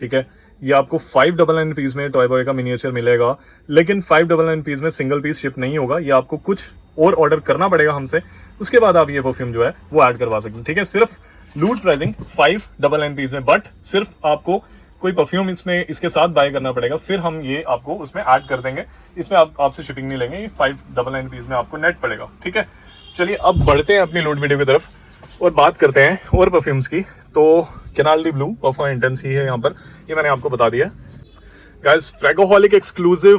ठीक है। ये आपको 599 पीस में टॉय बॉय का मिनिएचर मिलेगा, लेकिन 599 पीस में सिंगल पीस शिप नहीं होगा। ये आपको कुछ और ऑर्डर करना पड़ेगा हमसे, उसके बाद आप ये परफ्यूम जो है वो ऐड करवा सकते हैं, ठीक है। सिर्फ लूट प्राइसिंग 599 पीस में, बट सिर्फ आपको कोई परफ्यूम इसमें इसके साथ बाय करना पड़ेगा, फिर हम ये आपको उसमें ऐड कर देंगे। इसमें आपसे शिपिंग नहीं लेंगे, ये 599 पीस में आपको नेट पड़ेगा, ठीक है। चलिए अब बढ़ते हैं अपनी लूट वीडियो की तरफ और बात करते हैं और परफ्यूम्स की। तो Canal de Bleu perfume intense ही है यहाँ पर, ये मैंने आपको बता दिया guys. Fragoholic exclusive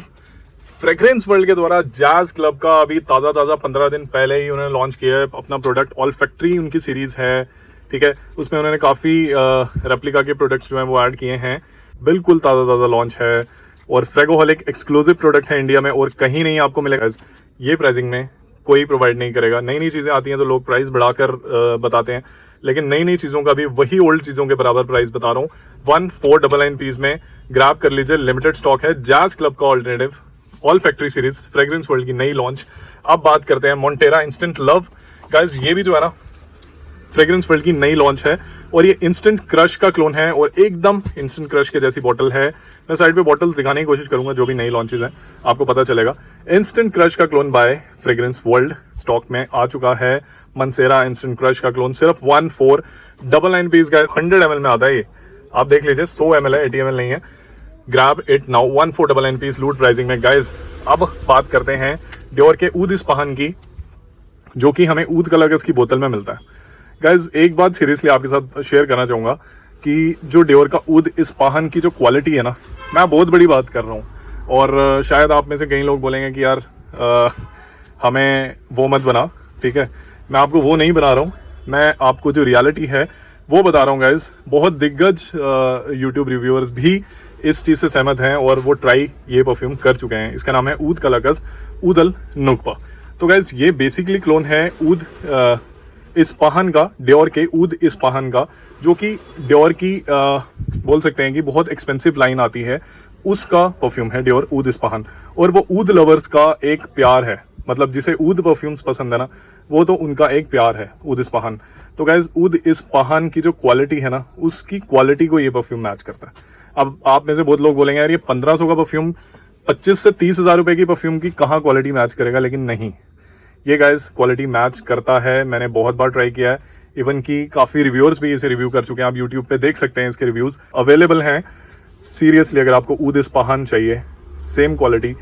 fragrance world के द्वारा जैज क्लब का अभी ताज़ा 15 दिन पहले ही उन्होंने लॉन्च किया है अपना प्रोडक्ट। ऑल फैक्ट्री उनकी सीरीज है, ठीक है। उसमें उन्होंने काफ़ी रेप्लिका के प्रोडक्ट्स जो हैं वो ऐड किए हैं, बिल्कुल ताज़ा लॉन्च है। और फ्रेगोहॉलिक एक्सक्लूसिव प्रोडक्ट है इंडिया में और कहीं नहीं आपको मिलेगा ये प्राइसिंग में, कोई प्रोवाइड नहीं करेगा। नई चीज़ें आती हैं तो लोग प्राइस बढ़ाकर बताते हैं, लेकिन नई चीज़ों का भी वही ओल्ड चीज़ों के बराबर प्राइस बता रहा हूँ। 1499 पीस में ग्रैब कर लीजिए, लिमिटेड स्टॉक है। जैज क्लब का alternative all factory series fragrance world की नई लॉन्च। अब बात करते हैं मोंटेरा इंस्टेंट लव गाइस, ये भी जो है ना फ्रेग्रेंस वर्ल्ड की नई लॉन्च है और ये इंस्टेंट क्रश का क्लोन है और एकदम इंस्टेंट क्रश के जैसी बॉटल है। मैं साइड पे बॉटल्स दिखाने की कोशिश करूंगा जो भी नई लॉन्चेस हैं, आपको पता चलेगा। इंस्टेंट क्रश का clone by fragrance world stock में आ चुका है। मनसेरा इंस्टेंट क्रश का क्लोन सिर्फ 1499 पीस का 100 ml में आता है। ये आप देख लीजिए, 100 ml है, 80 ml नहीं है। ग्रैब इट नाउ, 1499 पीस लूट प्राइसिंग में गाइज। अब बात करते हैं डियोर के ऊद इस्पाहान की, जो कि हमें ऊद कलर्स की बोतल में मिलता है। गाइज एक बात सीरियसली आपके साथ शेयर करना चाहूँगा कि जो डियोर का ऊद इस्पाहान की जो क्वालिटी है ना, मैं बहुत बड़ी बात कर रहा हूँ। और शायद आप में से कई लोग बोलेंगे कि यार हमें वो मत बना, ठीक है। मैं आपको वो नहीं बना रहा हूँ, मैं आपको जो रियलिटी है वो बता रहा हूँ गाइज। बहुत दिग्गज यूट्यूब रिव्यूअर्स भी इस चीज़ से सहमत हैं और वो ट्राई ये परफ्यूम कर चुके हैं। इसका नाम है ऊद कलाकस ऊदल नुकपा। तो गाइज ये बेसिकली क्लोन है ऊद इस्पाहान का, डियोर के ऊद इस्पाहान का, जो कि डियोर की बोल सकते हैं कि बहुत एक्सपेंसिव लाइन आती है, उसका परफ्यूम है डियोर ऊद इस्पाहान। और वो ऊद लवर्स का एक प्यार है, मतलब जिसे ऊद परफ्यूम्स पसंद है ना, वो तो उनका एक प्यार है ऊद इस्पाहान। तो गाइज ऊद इस्पाहान की जो क्वालिटी है ना, उसकी क्वालिटी को ये परफ्यूम मैच करता है। अब आप में से बहुत लोग बोलेंगे यार ये 1500 का परफ्यूम 25 से 30 हज़ार रुपए की परफ्यूम की कहाँ क्वालिटी मैच करेगा, लेकिन नहीं, ये गाइज क्वालिटी मैच करता है। मैंने बहुत बार ट्राई किया है, इवन की काफ़ी रिव्यूअर्स भी इसे रिव्यू कर चुके हैं। आप यूट्यूब पे देख सकते हैं, इसके रिव्यूज़ अवेलेबल हैं। सीरियसली अगर आपको ऊद इस्पाहान चाहिए, same quality,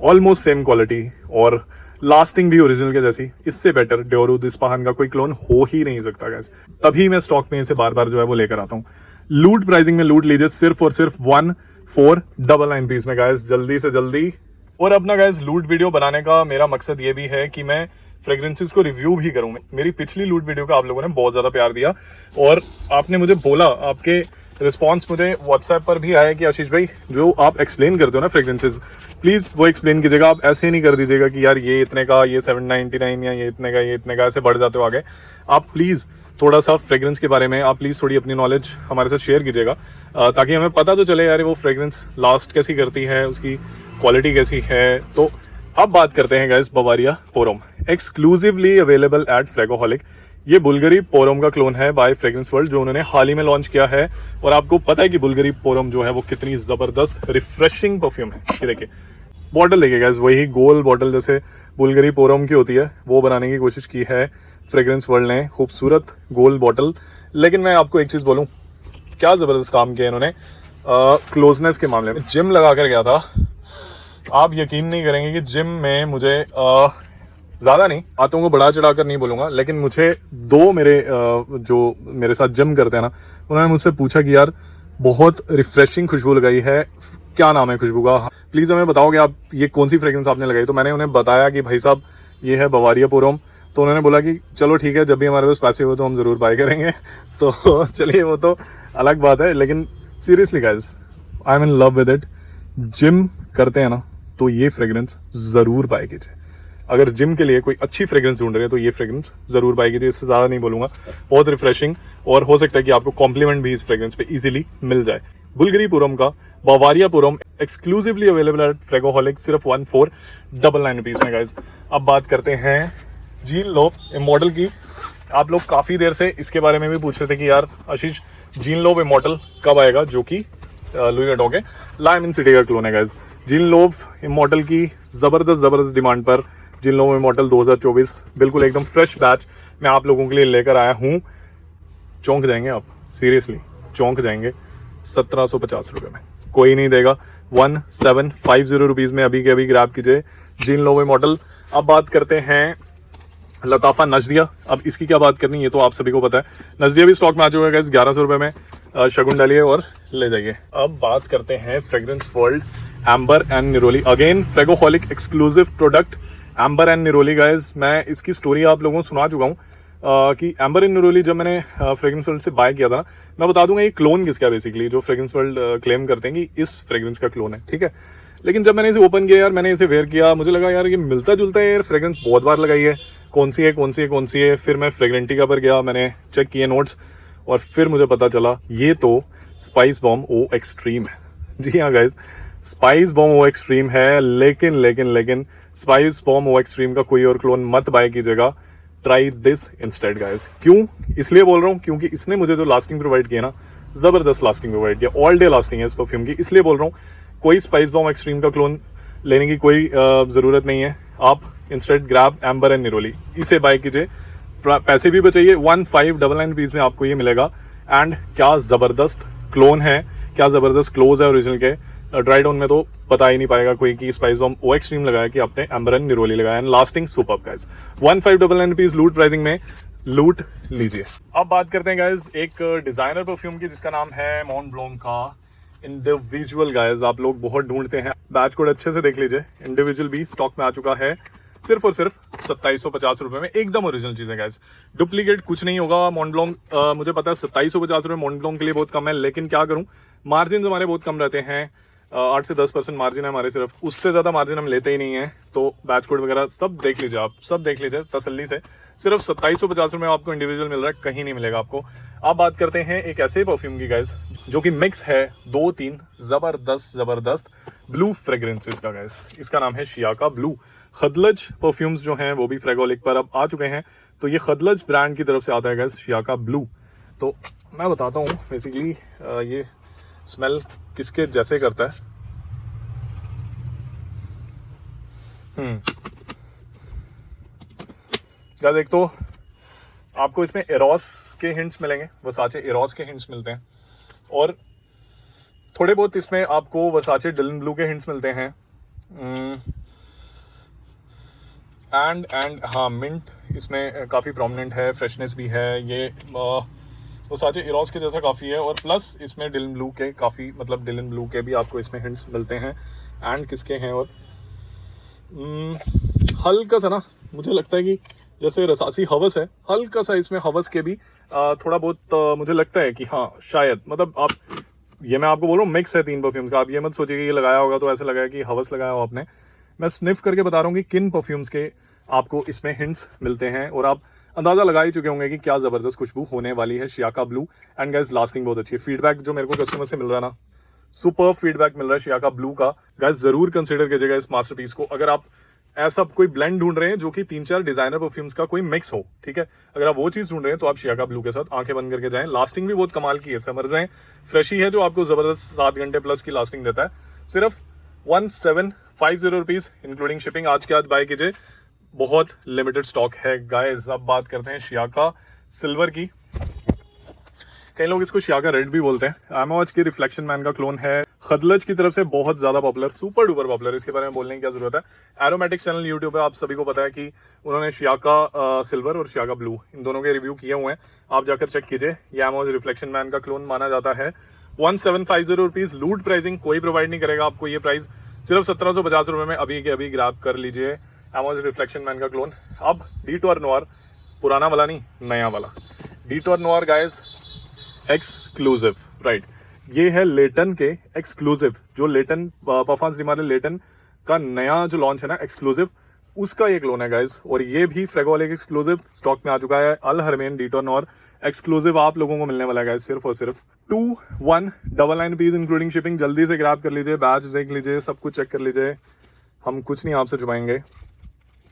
almost same quality और लास्टिंग भी ओरिजिनल के जैसी, इससे बेटर डियोर ऊद इस्पाहान का कोई क्लोन हो ही नहीं सकता गाइस। तभी मैं स्टॉक में इसे बार बार जो है वो लेकर आता हूँ। लूट प्राइसिंग में लूट लीजिए सिर्फ और सिर्फ 1499 पीस में गाइस, जल्दी से जल्दी। और अपना गाइस लूट वीडियो बनाने का मेरा मकसद ये भी है कि मैं फ्रेग्रेंसेस को रिव्यू भी करूं। मेरी पिछली लूट वीडियो का आप लोगों ने बहुत ज़्यादा प्यार दिया और आपने मुझे बोला, आपके रिस्पॉन्स मुझे व्हाट्सएप पर भी आया कि आशीष भाई जो आप एक्सप्लेन करते हो ना फ्रेग्रेंसेज, प्लीज़ वो एक्सप्लेन कीजिएगा। आप ऐसे नहीं कर दीजिएगा कि यार ये इतने का, ये 799 या ये इतने का ऐसे बढ़ जाते हो आगे। आप प्लीज़ थोड़ा सा फ्रेग्रेंस के बारे में आप प्लीज़ थोड़ी अपनी नॉलेज हमारे साथ शेयर कीजिएगा, ताकि हमें पता तो चले यार वो फ्रेग्रेंस लास्ट कैसी करती है, उसकी क्वालिटी कैसी है। तो अब बात करते हैं गाइस बवारिया pour homme, exclusively available at Fragoholic. ये बुल्गारी पोरोम का क्लोन है बाय फ्रेग्रेंस वर्ल्ड, जो उन्होंने हाल ही में लॉन्च किया है। और आपको पता है कि बुल्गारी पोरोम जो है वो कितनी जबरदस्त रिफ्रेशिंग परफ्यूम है। ये देखिए बॉटल देखिए गाइस, वही गोल बॉटल जैसे बुल्गारी पोरोम की होती है वो बनाने की कोशिश की है फ्रेग्रेंस वर्ल्ड ने, खूबसूरत गोल बॉटल। लेकिन मैं आपको एक चीज़ बोलूँ, क्या ज़बरदस्त काम किया इन्होंने क्लोजनेस के मामले में। जिम लगा कर गया था, आप यकीन नहीं करेंगे कि जिम में मुझे ज़्यादा नहीं, बातों को बढ़ा चढ़ा कर नहीं बोलूँगा, लेकिन मुझे दो मेरे जो मेरे साथ जिम करते हैं ना, उन्होंने मुझसे पूछा कि यार बहुत रिफ्रेशिंग खुशबू लगाई है, क्या नाम है खुशबू का, प्लीज़ हमें बताओगे आप ये कौन सी फ्रेग्रेंस आपने लगाई। तो मैंने उन्हें बताया कि भाई साहब ये है बवारिया पोरोम। तो उन्होंने बोला कि चलो ठीक है, जब भी हमारे पास पैसे हो तो हम ज़रूर बाय करेंगे। तो चलिए वो तो अलग बात है, लेकिन seriously guys I am in love with it. Gym करते हैं ना तो ये फ्रेग्रेंस ज़रूर बाय कीजिए। अगर जिम के लिए कोई अच्छी फ्रेग्रेंस ढूंढ रहे हैं तो ये फ्रेग्रेंस ज़रूर बाय कीजिए। इससे ज़्यादा नहीं बोलूँगा, बहुत रिफ्रेशिंग, और हो सकता है कि आपको कॉम्प्लीमेंट भी इस फ्रेग्रेंस पे इजीली मिल जाए। बुल्गारी पोरोम का Bavaria pour homme exclusively available at फ्रेगोहॉलिक, सिर्फ 1499 रुपीज़ में गाइज। अब बात करते हैं जीन लोब इमॉर्टल की। आप लोग काफ़ी देर से इसके बारे में भी पूछ रहे थे कि यार आशीष जीन लोब इमॉर्टल कब आएगा, जो कि लुई विटॉन के ला एमिन सिटी का क्लोन है गाइज। जीन लोब इमॉर्टल की ज़बरदस्त डिमांड पर जीन लोब इमॉर्टल 2024 बिल्कुल एकदम फ्रेश बैच मैं आप लोगों के लिए लेकर आया हूँ। चौंक जाएंगे आप, सीरियसली चौंक जाएंगे। 1750 रुपये में कोई नहीं देगा। 1750 रुपीज़ में अभी के अभी ग्रैब कीजिए जीन लोब इमॉर्टल। अब बात करते हैं लताफा नजदिया। अब इसकी क्या बात करनी है, ये तो आप सभी को पता है। नजदिया भी स्टॉक में आ चुका है गाइस, 1100 रुपये में। शगुन डालिए और ले जाइए। अब बात करते हैं Fragrance World amber and neroli, again Fragoholic exclusive product amber and neroli guys. मैं इसकी स्टोरी आप लोगों को सुना चुका हूँ कि एम्बर एंड निरोली जब मैंने फ्रेग्रेंस वर्ल्ड से बाय किया था ना, मैं बता दूंगा ये क्लोन किसका है बेसिकली, जो फ्रेग्रेंस वर्ल्ड क्लेम करते हैं कि इस फ्रेग्रेंस का क्लोन है, ठीक है। लेकिन जब मैंने इसे ओपन किया यार, मैंने इसे वेयर किया, मुझे लगा यार ये मिलता जुलता है यार, फ्रेग्रेंस बहुत बार लगाई है, कौन सी है। फिर मैं फ्रेग्रेंटिका पर गया, मैंने चेक किए नोट्स, और फिर मुझे पता चला ये तो स्पाइस बॉम्ब ओ एक्सट्रीम है। जी हाँ गाइज, स्पाइस बॉम्ब ओ एक्सट्रीम है। लेकिन स्पाइस बॉम्ब ओ एक्सट्रीम का कोई और क्लोन मत बाय कीजिएगा, ट्राई दिस इंस्टेड गाइज। क्यों इसलिए बोल रहा हूँ, क्योंकि इसने मुझे जो लास्टिंग प्रोवाइड किया ना, जबरदस्त लास्टिंग प्रोवाइड किया, ऑल डे लास्टिंग है इस परफ्यूम की। इसलिए बोल रहा हूँ कोई स्पाइस बॉम्ब एक्सट्रीम का क्लोन लेने की कोई ज़रूरत नहीं है। आप इंस्टेड ग्रैब एम्बर एंड निरोली, इसे बाय कीजिए, पैसे भी बचाइए। 1599 रुपीज़ में आपको ये मिलेगा। एंड क्या ज़बरदस्त क्लोन है, क्या ज़बरदस्त क्लोज है ओरिजिनल के। ड्राई डाउन में तो पता ही नहीं पाएगा कोई कि स्पाइस बॉम्ब ओ एक्सट्रीम लगाया कि आपने एम्बर एंड निरोली लगाया। And lasting superb guys. 1599 rupees लूट प्राइसिंग में लूट लीजिए। अब बात करते हैं गाइज एक डिजाइनर परफ्यूम की, जिसका नाम है मॉन्ट ब्लॉन्क का इंडिविजुअल। गाइज आप लोग बहुत ढूंढते हैं, बैच कोड अच्छे से देख लीजिए। इंडिविजुअल भी स्टॉक में आ चुका है, सिर्फ और सिर्फ 2750 रुपये में। एकदम ओरिजिनल चीज़ है गाइज, डुप्लीकेट कुछ नहीं होगा। मॉन्ट ब्लॉन्क मुझे पता है 2750 रुपये मॉन्ट ब्लॉन्क के लिए बहुत कम है, लेकिन क्या करूँ, मार्जिन हमारे बहुत कम रहते हैं। 8 से 10% मार्जिन है हमारे, सिर्फ, उससे ज़्यादा मार्जिन हम लेते ही नहीं है। तो बैच कोड वगैरह सब देख लीजिए, आप सब देख लीजिए तसल्ली से। सिर्फ 2750 रुपये में आपको इंडिविजुअल मिल रहा है, कहीं नहीं मिलेगा आपको। आप बात करते हैं एक ऐसे परफ्यूम की गाइस, जो कि मिक्स है 2-3 जबरदस्त ब्लू फ्रेग्रेंसेस का गाइस। इसका नाम है शियाका ब्लू। खदलज परफ्यूम्स जो हैं वो भी फ्रेगोहॉलिक पर अब आ चुके हैं। तो ये खदलज ब्रांड की तरफ से आता है गाइस शियाका ब्लू। तो मैं बताता हूँ बेसिकली ये स्मेल किसके जैसे करता है। गाइस एक तो आपको इसमें एरोस के हिंट्स मिलेंगे, वर्साचे एरोस के हिंट्स मिलते हैं, और थोड़े बहुत इसमें आपको वर्साचे डिलन ब्लू के हिंट्स मिलते हैं। एंड हाँ, मिंट इसमें काफ़ी प्रोमिनेंट है, फ्रेशनेस भी है। ये वर्साचे एरोस के जैसा काफ़ी है, और प्लस इसमें डिलन ब्लू के काफ़ी, मतलब डिलन ब्लू के भी आपको इसमें हिंट्स मिलते हैं। एंड किसके हैं, और हल्का सा ना मुझे लगता है कि जैसे रसासी हवस है, हल्का सा इसमें हवस के भी थोड़ा बहुत मुझे लगता है कि हाँ शायद, मतलब आप ये मैं आपको बोल रहा हूँ मिक्स है 3 परफ्यूम्स का। आप ये मत सोचिए कि ये लगाया होगा तो ऐसा लगा कि हवस लगाया हो आपने। मैं स्निफ करके बता रहा हूँ कि किन परफ्यूम्स के आपको इसमें हिंट्स मिलते हैं, और आप अंदाजा लगा ही चुके होंगे कि क्या जबरदस्त खुशबू होने वाली है शियाका ब्लू। एंड गाइस लास्टिंग बहुत अच्छी है। फीडबैक जो मेरे को कस्टमर से मिल रहा है ना, सुपर फीडबैक मिल रहा है शियाका ब्लू का। गाइस जरूर कंसिडर कीजिएगा इस मास्टरपीस को, अगर आप ऐसा कोई ब्लेंड ढूंढ रहे हैं जो कि 3-4 डिजाइनर परफ्यूम्स का कोई मिक्स हो, ठीक है, अगर आप वो चीज ढूंढ रहे हैं तो आप शियाका ब्लू के साथ आंखें बंद करके जाएं। लास्टिंग भी बहुत कमाल की है, समझ रहे हैं, फ्रेश ही है जो आपको जबरदस्त 7 घंटे प्लस की लास्टिंग देता है। सिर्फ 1750 रुपीज इंक्लूडिंग शिपिंग। आज के आज बाय कीजिए, बहुत लिमिटेड स्टॉक है गाइस। अब बात करते हैं शियाका सिल्वर की। कई लोग इसको शियाका रेड भी बोलते हैं। एमोज की रिफ्लेक्शन मैन का क्लोन है, खदलज की तरफ से बहुत ज्यादा पॉपुलर, सुपर डुपर पॉपुलर, इसके बारे में बोलने की क्या जरूरत है। एरोमेटिक चैनल यूट्यूब पे आप सभी को पता है कि उन्होंने शियाका सिल्वर और शियाका ब्लू इन दोनों के रिव्यू किए हुए हैं, आप जाकर चेक कीजिए। ये एमोज रिफ्लेक्शन मैन का क्लोन माना जाता है। 1750 रुपीज लूट प्राइसिंग, कोई प्रोवाइड नहीं करेगा आपको ये प्राइस, सिर्फ 1750 रुपए में अभी के अभी ग्रैब कर लीजिए एमोज रिफ्लेक्शन मैन का क्लोन। अब डिटोर नोयर, पुराना वाला नहीं नया वाला detour Noire guys, exclusive, right. ये है लेटन के एक्सक्लूसिव, जो लेटन परफॉर्मेंस डिमारे लेटन का नया जो लॉन्च है ना एक्सक्लूसिव, उसका ये क्लोन है गाइस। और ये भी फ्रेगोलिक एक्सक्लूसिव स्टॉक में आ चुका है। अल हरमैन डिटोर नोयर एक्सक्लूसिव आप लोगों को मिलने वाला है गाइस, सिर्फ और सिर्फ 2199 रुपीज इंक्लूडिंग शिपिंग। जल्दी से ग्रैब कर लीजिए, बैच देख लीजिए, सब कुछ चेक कर लीजिए, हम कुछ नहीं आपसे छुपाएंगे।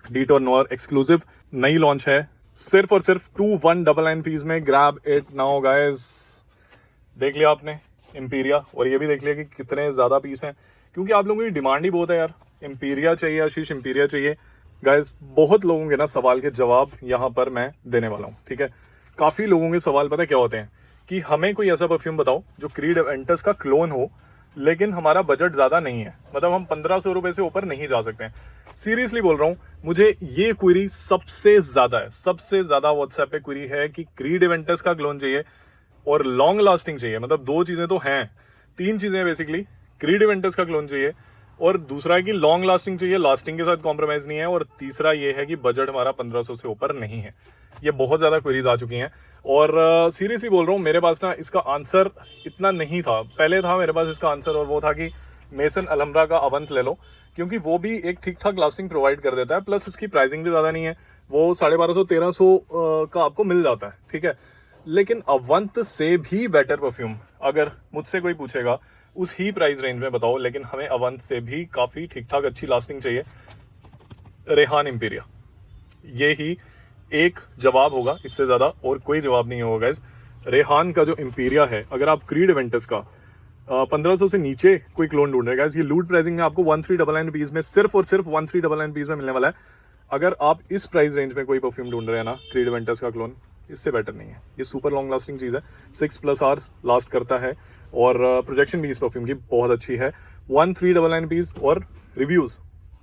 डिटोर नोयर एक्सक्लूसिव नई लॉन्च है, सिर्फ और सिर्फ 2199 पीस में। Grab it now guys. देख लिया आपने इंपीरिया, और ये भी देख लिया कि कितने ज्यादा पीस हैं, क्योंकि आप लोगों की डिमांड ही बहुत है यार, इंपीरिया चाहिए आशीष, इंपीरिया चाहिए गाइस। बहुत लोगों के ना सवाल के जवाब यहाँ पर मैं देने वाला हूँ, ठीक है। काफी लोगों के सवाल पता है क्या होते हैं कि हमें कोई ऐसा परफ्यूम बताओ जो क्रीड एवेंटस का क्लोन हो, लेकिन हमारा बजट ज्यादा नहीं है, मतलब हम 1500 रुपए से ऊपर नहीं जा सकते हैं। सीरियसली बोल रहा हूँ, मुझे ये क्वेरी सबसे ज्यादा है, सबसे ज्यादा व्हाट्सएप पे क्वेरी है कि क्रीड इवेंटस का क्लोन चाहिए और लॉन्ग लास्टिंग चाहिए। मतलब 2 चीजें तो हैं, 3 चीजें बेसिकली, क्रीड इवेंटस का क्लोन चाहिए, और दूसरा है कि लॉन्ग लास्टिंग चाहिए, लास्टिंग के साथ कॉम्प्रोमाइज नहीं है, और तीसरा ये है कि बजट हमारा 1500 से ऊपर नहीं है। ये बहुत ज्यादा क्वेरीज आ चुकी हैं, और सीरियसली बोल रहा हूँ, मेरे पास ना इसका आंसर इतना नहीं था। पहले था मेरे पास इसका आंसर, और वो था कि मेसन अलहम्ब्रा का अवंत ले लो, क्योंकि वो भी एक ठीक ठाक लास्टिंग प्रोवाइड कर देता है, प्लस उसकी प्राइसिंग भी ज्यादा नहीं है, वो 1250-1300 का आपको मिल जाता है, ठीक है। लेकिन अवंत से भी बेटर परफ्यूम अगर मुझसे कोई पूछेगा उस ही प्राइस रेंज में बताओ, लेकिन हमें अवंत से भी काफी ठीक ठाक अच्छी लास्टिंग चाहिए, रेहान इंपीरिया। ये ही एक जवाब होगा, इससे ज्यादा और कोई जवाब नहीं होगा गाइस। रेहान का जो इंपीरिया है, अगर आप क्रीड इवेंटस का 1500 से नीचे कोई क्लोन ढूंढ रहे हैं, ये लूट प्राइसिंग में आपको 1399 रुपीज में, सिर्फ और सिर्फ 1399 रुपीज में मिलने वाला है। अगर आप इस प्राइस रेंज में कोई परफ्यूम ढूंढ रहे हैं ना, क्रीड इवेंटस का क्लोन, इससे बेटर नहीं है। ये सुपर लॉन्ग लास्टिंग चीज है, 6+ आवर्स लास्ट करता है, और प्रोजेक्शन भी इस परफ्यूम की बहुत अच्छी है। 1399 रुपीज, और रिव्यूज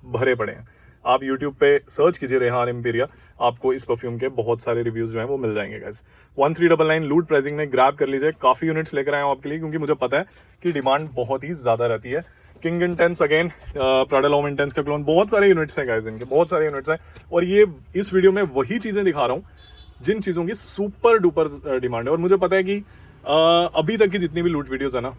भरे पड़े हैं। आप YouTube पे सर्च कीजिए रेहान इंपीरिया, आपको इस परफ्यूम के बहुत सारे रिव्यूज जो हैं वो मिल जाएंगे गाइस। 1399 लूट प्राइसिंग में ग्रैब कर लीजिए। काफी यूनिट्स लेकर आए हूं आपके लिए, क्योंकि मुझे पता है कि डिमांड बहुत ही ज्यादा रहती है। King intense again, Prada Lomb intense का क्लोन, बहुत सारे यूनिट्स हैं गाइस, इनके बहुत सारे यूनिट्स हैं। और ये इस वीडियो में वही चीजें दिखा रहा हूँ जिन चीजों की सुपर डुपर डिमांड है। और मुझे पता है कि अभी तक की जितनी भी लूट वीडियोस है ना,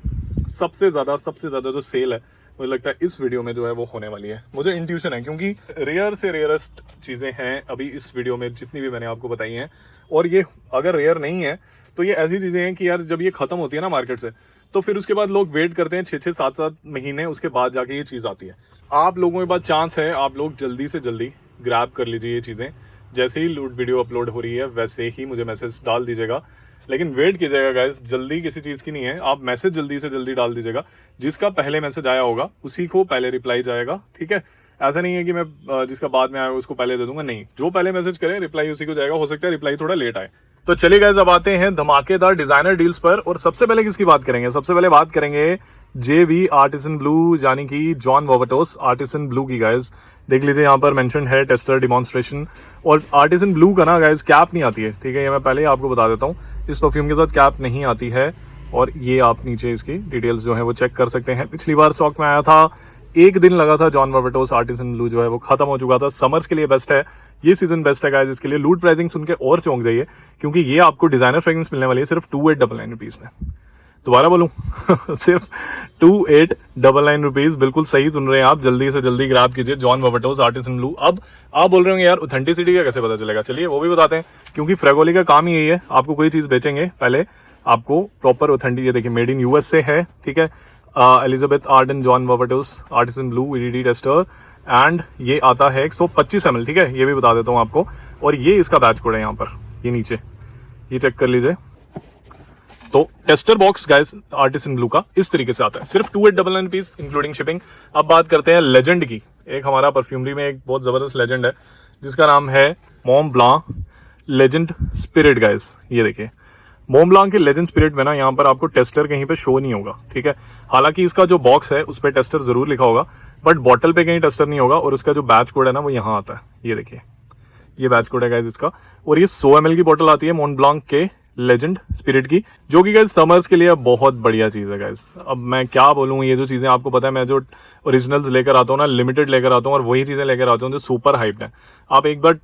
सबसे ज्यादा जो सेल है, मुझे लगता है इस वीडियो में जो है वो होने वाली है। मुझे इंट्यूशन है, क्योंकि रेयर से रेयरेस्ट चीजें हैं अभी इस वीडियो में जितनी भी मैंने आपको बताई हैं। और ये अगर रेयर नहीं है तो ये ऐसी चीजें हैं कि यार जब ये खत्म होती है ना मार्केट से, तो फिर उसके बाद लोग वेट करते हैं 6-6, 7-7 महीने, उसके बाद जाके ये चीज आती है। आप लोगों के पास चांस है, आप लोग जल्दी से जल्दी ग्रैब कर लीजिए ये चीजें। जैसे ही लूट वीडियो अपलोड हो रही है वैसे ही मुझे मैसेज डाल दीजिएगा, लेकिन वेट कीजिएगा गाइस, जल्दी किसी चीज की नहीं है। आप मैसेज जल्दी से जल्दी डाल दीजिएगा, जिसका पहले मैसेज आया होगा उसी को पहले रिप्लाई जाएगा, ठीक है। ऐसा नहीं है कि मैं जिसका बाद में आया उसको पहले दे दूंगा, नहीं, जो पहले मैसेज करे रिप्लाई उसी को जाएगा। हो सकता है रिप्लाई थोड़ा लेट आए। तो चलिए गाइस, अब आते हैं धमाकेदार डिजाइनर डील्स पर। और सबसे पहले किसकी बात करेंगे? सबसे पहले बात करेंगे JV आर्टिसन ब्लू, यानी कि जॉन वोवाटोस आर्टिसन ब्लू की। गाइस देख लीजिए, यहाँ पर मेंशन है टेस्टर डिमॉन्स्ट्रेशन। और आर्टिसन ब्लू का ना गाइस कैप नहीं आती है, ठीक है, ये मैं पहले ही आपको बता देता हूँ, इस परफ्यूम के साथ कैप नहीं आती है। और ये आप नीचे इसकी डिटेल्स जो है वो चेक कर सकते हैं। पिछली बार स्टॉक में आया था एक दिन लगा था जॉन बार्बाटोस आर्टिसन ब्लू जो है वो खत्म हो चुका था। समर्स के लिए बेस्ट है, ये सीजन बेस्ट है गाइस। इसके लिए लूट प्राइसिंग सुन के और चौंक जाइए, क्योंकि ये आपको डिजाइनर फ्रेग्रेंस मिलने वाली है सिर्फ 2899 रुपीज में। दोबारा बोलूं सिर्फ 2899 रुपीज, बिल्कुल सही सुन रहे हैं आप। जल्दी से जल्दी ग्रैब कीजिए जॉन बार्बाटोस आर्टिसन ब्लू। अब आप बोल रहे होंगे यार ऑथेंटिसिटी का कैसे पता चलेगा, चलिए वो भी बताते हैं, क्योंकि फ्रेगोली का काम ही यही है, आपको कोई चीज बेचेंगे पहले आपको प्रॉपर ऑथेंटिक, ये देखिए मेड इन यूएस से है, ठीक है। Elizabeth Arden John Varvatos Artisan Blue EDT tester, and ये आता है 125 ml, ठीक है, ये भी बता देता हूँ आपको। और ये इसका बैच कोड है यहाँ पर, ये नीचे, ये चेक कर लीजिए। तो tester box guys artisan blue का इस तरीके से आता है, सिर्फ 2899 रुपीज इंक्लूडिंग शिपिंग। अब बात करते हैं लेजेंड की। एक हमारा परफ्यूमरी में एक बहुत जबरदस्त लेजेंड है जिसका नाम है मोम ब्लांक लेजेंड स्पिरिट गाइस। ये देखिए मोम ब्लांक के लेजेंड स्पिरिट में ना यहाँ पर आपको टेस्टर कहीं पे शो नहीं होगा, ठीक है। हालांकि इसका जो बॉक्स है उस पर टेस्टर जरूर लिखा होगा, बट बॉटल पे कहीं टेस्टर नहीं होगा। और उसका जो बैच कोड है ना वो यहाँ आता है, ये देखिए, ये बैच कोड है गाइस इसका। और ये 100 ml की बोतल आती है मोम ब्लांक के लेजेंड स्पिरिट की, जो कि गाइस समर्स के लिए बहुत बढ़िया चीज है गाइस। अब मैं क्या बोलूं, ये जो चीजें आपको पता है, मैं जो ओरिजिनल्स लेकर आता हूँ ना, लिमिटेड लेकर आता हूँ, और वही चीजें लेकर आता हूँ जो सुपर हाइप्ड है। आप एक बार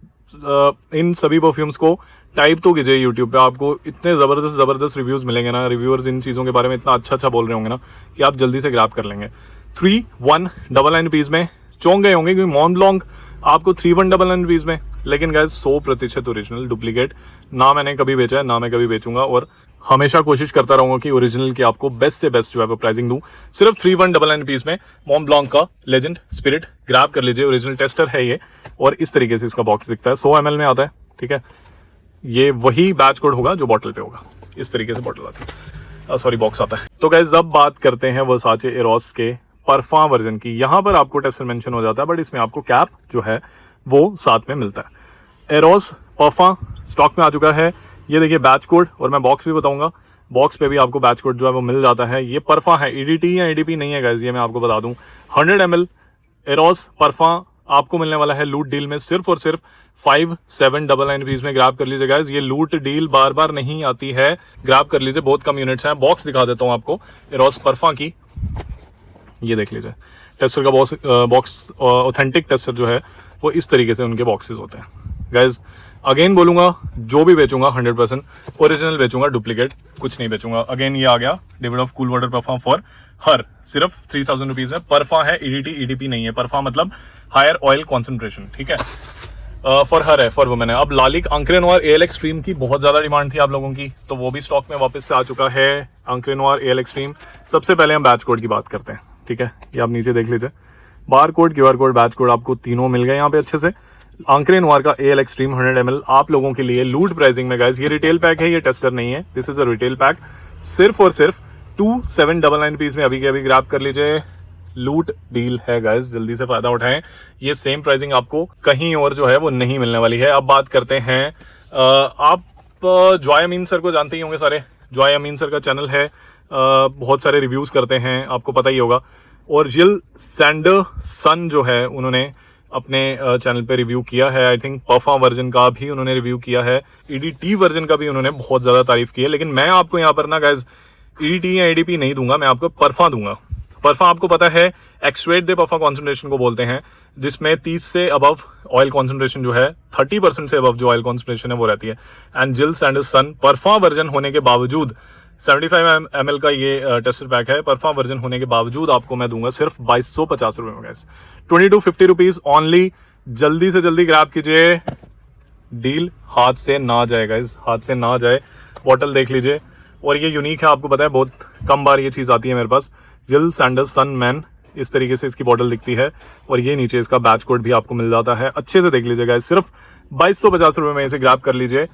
इन सभी परफ्यूम्स को टाइप तो कीजिए यूट्यूब पे, आपको इतने जबरदस्त रिव्यूज मिलेंगे ना, रिव्यूअर्स इन चीजों के बारे में इतना अच्छा बोल रहे होंगे ना कि आप जल्दी से ग्रैब कर लेंगे। 3199 रुपीज में चौंक गए होंगे, क्योंकि मॉन ब्लांक आपको 3199 रुपीज में, लेकिन गाइस 100% ओरिजिनल, डुप्लीकेट ना मैंने कभी बेचा है, ना मैं कभी बेचूंगा, और हमेशा कोशिश करता रहूंगा कि ओरिजिनल की आपको बेस्ट से बेस्ट जो है वो प्राइसिंग दूं। सिर्फ 3199 रुपीज में मॉन ब्लांक का लेजेंड स्पिरिट ग्रैब कर लीजिए। ओरिजिनल टेस्टर है ये, और इस तरीके से इसका बॉक्स दिखता है, 100 ml में आता है, ठीक है। ये वही बैच कोड होगा जो बॉटल पे होगा, इस तरीके से बॉटल आती है, सॉरी बॉक्स आता है। तो गाइस अब बात करते हैं वर्साचे एरोस के परफा वर्जन की। यहाँ पर आपको टेस्टर मेंशन हो जाता है, बट इसमें आपको कैप जो है वो साथ में मिलता है। एरोस परफा स्टॉक में आ चुका है, ये देखिए बैच कोड, और मैं बॉक्स भी बताऊंगा, बॉक्स पे भी आपको बैच कोड जो है वो मिल जाता है। ये परफा है, ईडीटी या ईडीपी नहीं है गाइस, ये मैं आपको बता दूं। 100 ml एरोस परफा आपको मिलने वाला है लूट डील में सिर्फ और सिर्फ 5799 रुपीज में। ग्रैब कर लीजिए गाइस, ये लूट डील बार बार नहीं आती है, ग्रैब कर लीजिए, बहुत कम यूनिट्स हैं। बॉक्स दिखा देता हूं आपको एरोस परफा की, ये देख लीजिए टेस्टर का बॉक्स ऑथेंटिक टेस्टर जो है वो इस तरीके से उनके बॉक्सेस होते हैं गाइस। अगेन बोलूंगा, जो भी बेचूंगा 100% ओरिजिनल बेचूंगा, डुप्लीकेट कुछ नहीं बेचूंगा। अगेन ये आ गया Davidoff Cool Water parfum for her, सिर्फ 3000 रुपीज में। परफा है, ईडीटी ईडीपी नहीं है, परफा मतलब हायर ऑयल कॉन्सेंट्रेशन, ठीक है। फॉर हर है, फॉर वुमेन है। अब लालिक अंक्रे नोयर एएल एक्सट्रीम की बहुत ज्यादा डिमांड थी आप लोगों की, तो वो भी स्टॉक में वापस से आ चुका है, अंक्रे नोयर एएल एक्सट्रीम। सबसे पहले हम बैच कोड की बात करते हैं, ठीक है। ये आप नीचे देख लीजिए, bar code, QR code, batch code आपको तीनों मिल गए यहाँ पे अच्छे से। अंक्रे नोयर का एएल एक्सट्रीम 100 ml आप लोगों के लिए लूट प्राइसिंग में गाइस। ये रिटेल पैक है, ये टेस्टर नहीं है, this is a retail pack. सिर्फ और सिर्फ 2799 रुपीज में अभी के अभी ग्रैब कर लीजिए। लूट डील है गाइस, जल्दी से फायदा उठाएं, ये सेम प्राइसिंग आपको कहीं और जो है वो नहीं मिलने वाली है। अब बात करते हैं, आप जॉय अमीन सर को जानते ही होंगे सारे, जॉय अमीन सर का चैनल है, बहुत सारे रिव्यूज करते हैं, आपको पता ही होगा। और जिल सैंडरसन जो है उन्होंने अपने चैनल पे रिव्यू किया है, आई थिंक परफा वर्जन का भी उन्होंने रिव्यू किया है, ईडीटी वर्जन का भी उन्होंने बहुत ज्यादा तारीफ की है। लेकिन मैं आपको यहाँ पर ना गाइस ईडीटी या ईडीपी नहीं दूंगा, मैं आपको परफा दूंगा। परफा आपको पता है एक्सट्रेट दे परफा कॉन्सेंट्रेशन को बोलते हैं, जिसमें 30 से अबव ऑयल कॉन्सेंट्रेशन जो है, 30% से अबव जो ऑयल कॉन्सेंट्रेशन है वो रहती है। एंड जिल सैंडरसन परफा वर्जन होने के बावजूद 75 ml का ये टेस्टर पैक है, परफा वर्जन होने के बावजूद आपको मैं दूंगा सिर्फ 2250 रुपए में गाइस, 2250 रुपीज ऑनली। जल्दी से जल्दी ग्रैब कीजिए, डील हाथ से ना जाए गाइस, हाथ से ना जाए। बॉटल देख लीजिए, और ये यूनिक है, आपको पता है बहुत कम बार ये चीज आती है मेरे पास। जिल सैंडरसन मैन, इस तरीके से इसकी बॉटल दिखती है, और ये नीचे इसका बैच कोड भी आपको मिल जाता है। अच्छे से देख लीजिए गाइस, सिर्फ 2250 रुपए में इसे ग्रैब कर लीजिए।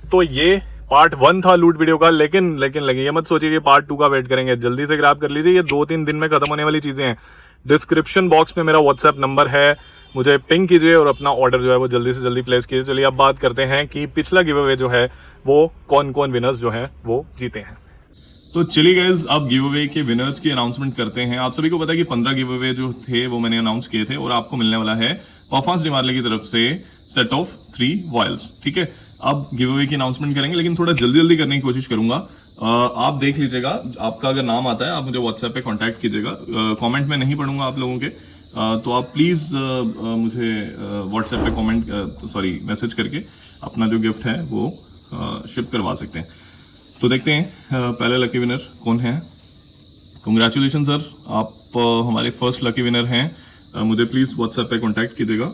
तो ये पार्ट 1 था लूट वीडियो का, लेकिन ये मत सोचिए कि पार्ट 2 का वेट करेंगे, जल्दी से ग्रैब कर लीजिए, ये 2-3 दिन में खत्म होने वाली चीजें हैं। डिस्क्रिप्शन बॉक्स में मेरा व्हाट्सएप नंबर है, मुझे पिंग कीजिए और अपना ऑर्डर जो है वो जल्दी से जल्दी प्लेस कीजिए। चलिए अब बात करते हैं कि पिछला गिव अवे जो है वो कौन कौन विनर्स जो है वो जीते हैं। तो चलिए गाइस, अब गिव अवे के विनर्स की अनाउंसमेंट करते हैं। आप सभी को पता है कि 15 गिव अवे जो थे वो मैंने अनाउंस किए थे, और आपको मिलने वाला है परफॉर्मेंस डिमार्ले की तरफ से सेट ऑफ 3 वॉयल्स, ठीक है। अब गिव अवे की अनाउंसमेंट करेंगे, लेकिन थोड़ा जल्दी करने की कोशिश करूंगा, आप देख लीजिएगा, आपका अगर नाम आता है आप मुझे व्हाट्सएप पे कांटेक्ट कीजिएगा। कमेंट में नहीं पढ़ूंगा आप लोगों के, तो आप प्लीज मुझे व्हाट्सएप पे मैसेज करके अपना जो गिफ्ट है वो शिप करवा सकते हैं। तो देखते हैं पहले लकी विनर कौन है। कंग्रेचुलेशन सर, आप हमारे फर्स्ट लकी विनर हैं। मुझे प्लीज व्हाट्सएप पे कांटेक्ट कीजिएगा।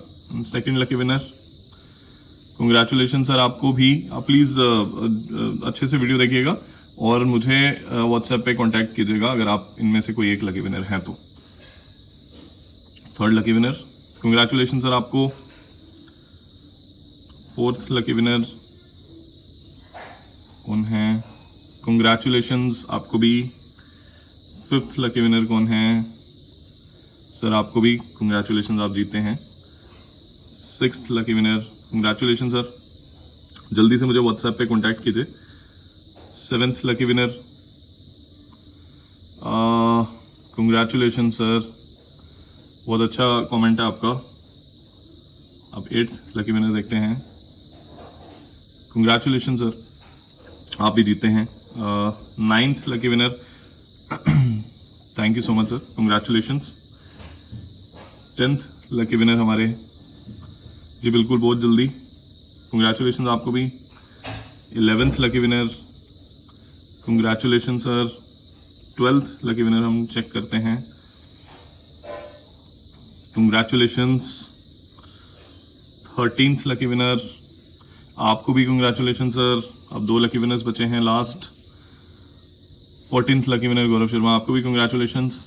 Second lucky winner, congratulation sir आपको भी। आप प्लीज अच्छे से वीडियो देखिएगा और मुझे व्हाट्सएप पे कांटेक्ट कीजिएगा अगर आप इनमें से कोई एक लकी विनर हैं तो। Third lucky winner, congratulation sir आपको। फोर्थ लकी विनर कौन है? कंग्रेचुलेशंस आपको भी। फिफ्थ लकी विनर कौन है? सर आपको भी कंग्रेचुलेशंस, आप जीते हैं। Sixth lucky winner, congratulation sir, जल्दी से मुझे व्हाट्सएप पे कांटेक्ट कीजिए। Seventh lucky winner, congratulation sir, बहुत अच्छा कमेंट है आपका। अब एट्थ लकी विनर देखते हैं। कंग्रेचुलेशन सर, आप भी जीते हैं। Ninth lucky winner, thank you so much sir, congratulations. 10th lucky winner हमारे, जी बिल्कुल बहुत जल्दी, कंग्रेचुलेशंस आपको भी। 11th lucky winner, congratulation sir. 12th lucky winner हम चेक करते हैं, कंग्रेचुलेशंस। 13th लकी विनर, आपको भी कंग्रेचुलेशन सर। अब 2 लकी विनर्स बचे हैं last. 14th lucky winner Gaurav Sharma, आपको भी congratulations.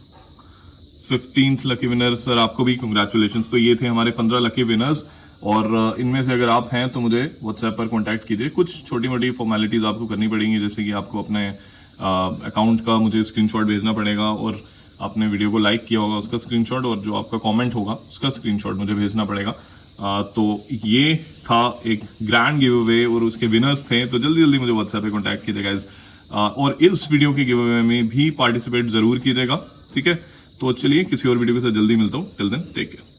15th lucky winner sir, आपको भी कंग्रेचुलेशंस। तो ये थे हमारे 15 लकी विनर्स, और इनमें से अगर आप हैं तो मुझे व्हाट्सएप पर कांटेक्ट कीजिए। कुछ छोटी मोटी फॉर्मेलिटीज आपको करनी पड़ेंगी, जैसे कि आपको अपने अकाउंट का मुझे स्क्रीनशॉट भेजना पड़ेगा, और आपने वीडियो को लाइक किया होगा उसका स्क्रीनशॉट, और जो आपका कमेंट होगा उसका स्क्रीनशॉट मुझे भेजना पड़ेगा। तो ये था एक ग्रैंड गिव अवे और उसके विनर्स थे। तो जल्दी जल्दी मुझे व्हाट्सएप पे कांटेक्ट कीजिएगा गाइस, और इस वीडियो के गिव अवे में भी पार्टिसिपेट जरूर कीजिएगा, ठीक है। तो चलिए किसी और वीडियो के साथ जल्दी मिलता हूँ। Till then take care.